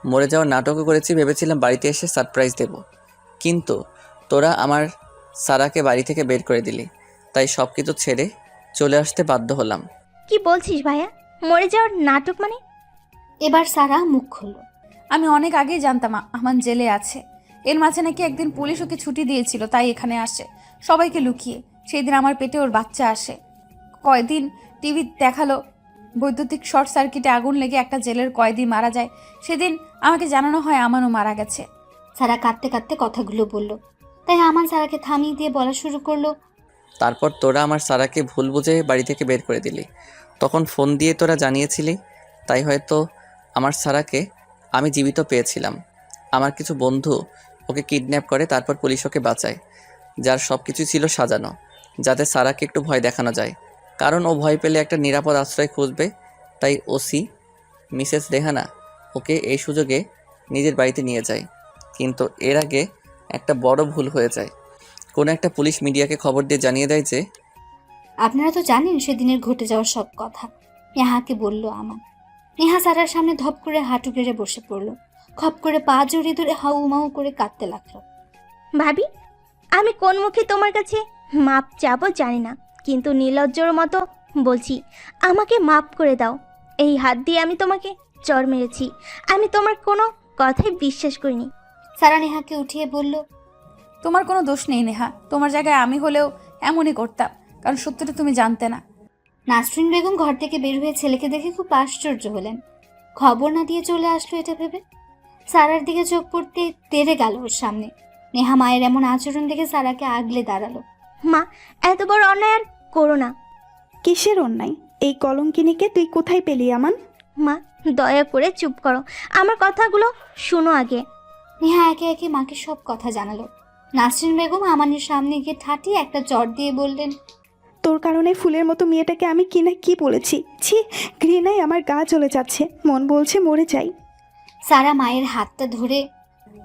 মরে যাওয়ার নাটকও করেছি। ভেবেছিলাম বাড়িতে এসে সারপ্রাইজ দেব, কিন্তু তোরা আমার সারাকে বাড়ি থেকে বের করে দিলি, তাই সব কিছু ছেড়ে চলে আসতে বাধ্য হলাম। কি বলছিস ভাইয়া? মরে যাওয়ার নাটক মানে? এবার সারা মুখ খুলল। আমি অনেক আগেই জানতাম আমান জেলে আছে। এর মাঝে নাকি একদিন পুলিশ ওকে ছুটি দিয়েছিল, তাই এখানে আসে সবাইকে লুকিয়ে। সেই দিন আমার পেটে ওর বাচ্চা আসে। কয়দিন টিভি দেখালো বৈদ্যুতিক শর্ট সার্কিটে আগুন লেগে একটা জেলের কয়েদি মারা যায়। সেদিন আমাকে জানানো হয় আমানও মারা গেছে। সারা কাঁদতে কাঁদতে কথাগুলো বলল, তাই আমান সারাকে থামিয়ে দিয়ে বলা শুরু করলো। তারপর তোরা আমার সারাকে ভুল বুঝে বাড়ি থেকে বের করে দিলি, তখন ফোন দিয়ে তোরা জানিয়েছিলি, তাই হয়তো আমার সারাকে আমি জীবিত পেয়েছিলাম। আমার কিছু বন্ধু ওকে কিডন্যাপ করে, তারপর পুলিশ ওকে বাঁচায়, যার সব কিছু ছিল সাজানো, যাতে সারাকে একটু ভয় দেখানো যায়, কারণ ও ভয় পেলে একটা নিরাপদ আশ্রয় খুঁজবে। তাই ওসি মিসেস রেহানা ওকে এই সুযোগে নিজের বাড়িতে নিয়ে যায়। কিন্তু এর আগে একটা বড় ভুল হয়ে যায়। কোনো একটা পুলিশ মিডিয়াকে খবর দিয়ে জানিয়ে দেয় যে আপনারা তো জানেন সেদিনের ঘটে যাওয়ার সব কথা। নেহাকে বলল আমান। নেহা সারার সামনে ধপ করে হাঁটু গেড়ে বসে পড়ল, খপ করে পা জড়িয়ে ধরে হাউ মাউ করে কাঁদতে লাগলো। ভাবি, আমি কোন মুখে তোমার কাছে মাপ চাবো জানি না, কিন্তু নির্লজ্জর মতো বলছি, আমাকে মাপ করে দাও। এই হাত দিয়ে আমি তোমাকে চড় মেরেছি, আমি তোমার কোনো কথাই বিশ্বাস করিনি। সারা নেহাকে উঠিয়ে বলল, তোমার কোনো দোষ নেই নেহা, তোমার জায়গায় আমি হলেও এমনই করতাম, কারণ সত্যিটা তুমি জানতে না। নাসরিন বেগম ঘর থেকে বের হয়ে ছেলেকে দেখে খুব আশ্চর্য হলেন। খবর না দিয়ে চলে আসলো এটা ভেবে। সারার দিকে চোখ পড়তে তেড়ে গেল ওর সামনে। নেহা মায়ের এমন আচরণ দেখে সারাকে আগলে দাঁড়ালো। মা, এত বড় অন্যায় আর করো না। কিসের অন্যায়? এই কলঙ্কিনীকে তুই কোথায় পেলি আমান? মা, দয়া করে চুপ করো, আমার কথাগুলো শোনো আগে। নেহা একে একে মাকে সব কথা জানালো। নাসরিন বেগম আমানের সামনে গিয়ে ঠাটিয়ে একটা চট দিয়ে বললেন, তোর কারণে ফুলের মতো মেয়েটাকে আমি কি না কি বলেছি। ছি, ঘৃণায় আমার গা চলে যাচ্ছে, মন বলছে মরে যাই। সারা মায়ের হাতটা ধরে,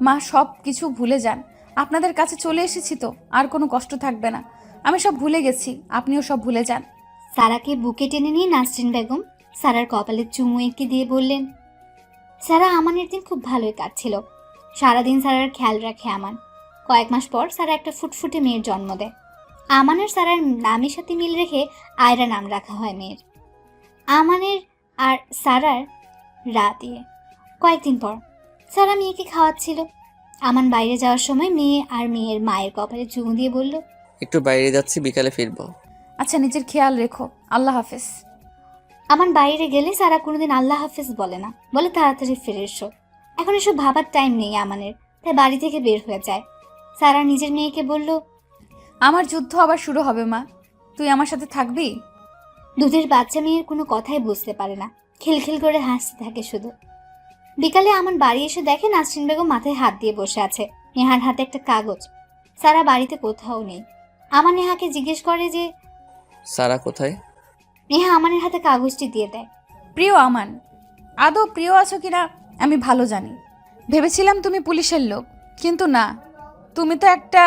মা সব কিছু ভুলে যান, আপনাদের কাছে চলে এসেছি তো আর কোনো কষ্ট থাকবে না। আমি সব ভুলে গেছি, আপনিও সব ভুলে যান। সারাকে বুকে টেনে নিয়ে নাসরিন বেগম সারার কপালে চুমু এঁকে দিয়ে বললেন, সারা আমানের দিন খুব ভালোই কাটছিল। সারাদিন সারার খেয়াল রাখে আমান। কয়েক মাস পর সারা একটা ফুটফুটে মেয়ের জন্ম দেয়। আমানের সারার নামের সাথে মিল রেখে আয়রা নাম রাখা হয় মেয়ের। আমানের আর সারার রা দিয়ে। কয়েকদিন পর সারা মেয়েকে খাওয়াচ্ছিল। আমান বাইরে যাওয়ার সময় মেয়ে আর মেয়ের মায়ের কপালে চুমু দিয়ে বলল, একটু বাইরে যাচ্ছি, বিকালে ফিরবো। আচ্ছা, নিজের খেয়াল রেখো, আল্লাহ হাফেজ। আমান বাইরে গেলে সারা কোনোদিন আল্লাহ হাফেজ বলে না, বলে তাড়াতাড়ি ফিরে এসো। এখন এসব ভাবার টাইম নেই আমানের, তাই বাড়ি থেকে বের হয়ে যায়। সারা নিজের মেয়েকে বলল, আমার যুদ্ধ আবার শুরু হবে মা, তুই আমার সাথে থাকবি? দুধের বাচ্চা মেয়ের কোনো কথাই বুঝতে পারে না, খিলখিল করে হাসতে থাকে শুধু। বিকালে আমান বাড়ি এসে দেখে নাসরিন বেগম মাথায় হাত দিয়ে বসে আছে, নেহার হাতে একটা কাগজ। সারা বাড়িতে কোথাও নেই। আমান নেহাকে জিজ্ঞেস করে যে সারা কোথায়। নেহা আমানের হাতে কাগজটি দিয়ে দেয়। প্রিয় আমান, আদৌ প্রিয় আছো কিনা আমি ভালো জানি। ভেবেছিলাম তুমি পুলিশের লোক, কিন্তু না, তুমি তো একটা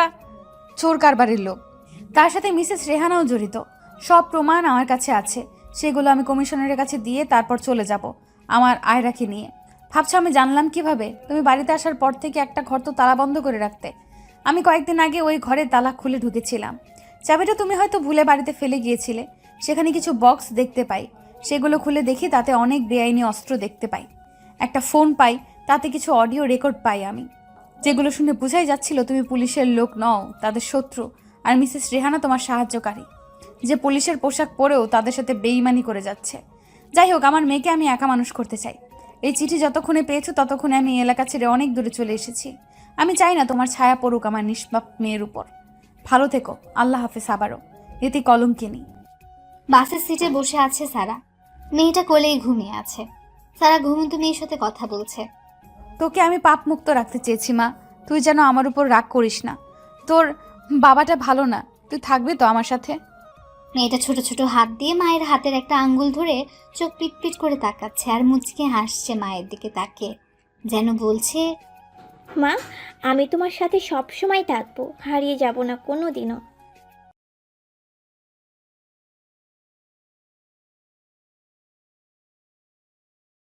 চোর কারবারির লোক। তার সাথে মিসেস রেহানাও জড়িত। সব প্রমাণ আমার কাছে আছে, সেগুলো আমি কমিশনারের কাছে দিয়ে তারপর চলে যাব আমার আয়রাকে নিয়ে। ভাবছো আমি জানলাম কিভাবে? তুমি বাড়িতে আসার পর থেকে একটা ঘর তো তালা বন্ধ করে রাখতে। আমি কয়েকদিন আগে ওই ঘরে তালা খুলে ঢুকেছিলাম। চাবিটা তুমি হয়তো ভুলে বাড়িতে ফেলে গিয়েছিলে। সেখানে কিছু বক্স দেখতে পাই, সেগুলো খুলে দেখি, তাতে অনেক বেআইনি অস্ত্র দেখতে পাই। একটা ফোন পাই, তাতে কিছু অডিও রেকর্ড পাই আমি, যেগুলো শুনে বোঝাই যাচ্ছিল তুমি পুলিশের লোক নও, তাদের শত্রু। আর মিসেস রেহানা তোমার সাহায্যকারী, যে পুলিশের পোশাক পরেও তাদের সাথে বেইমানি করে যাচ্ছে। যাই হোক, আমার মেয়েকে আমি একা মানুষ করতে চাই। এই চিঠি যতক্ষণে পেয়েছো ততক্ষণে আমি এই এলাকা ছেড়ে অনেক দূরে চলে এসেছি। আমি চাই না তোমার ছায়া পড়ুক আমার নিষ্পাপ মেয়ের উপর। ভালো থেকো, আল্লাহ হাফেজ। আবারও এতে কলঙ্কিনী। বাসের সিটে বসে আছে সারা, মেয়েটা কোলেই ঘুমিয়ে আছে। সারা ঘুমন্ত মেয়ের সাথে কথা বলছে। তোকে আমি পাপ মুক্ত রাখতে চেয়েছি মা, তুই যেন আমার উপর রাগ করিস না। তোর বাবাটা ভালো না, তুই থাকবি তো আমার সাথে? মেয়েটা ছোট ছোট হাত দিয়ে মায়ের হাতের একটা আঙ্গুল ধরে চোখ পিটপিট করে তাকাচ্ছে আর মুচকে হাসছে মায়ের দিকে তাকিয়ে, যেন বলছে, মা, আমি তোমার সাথে সব সময় থাকবো, হারিয়ে যাব না কোনো দিনও।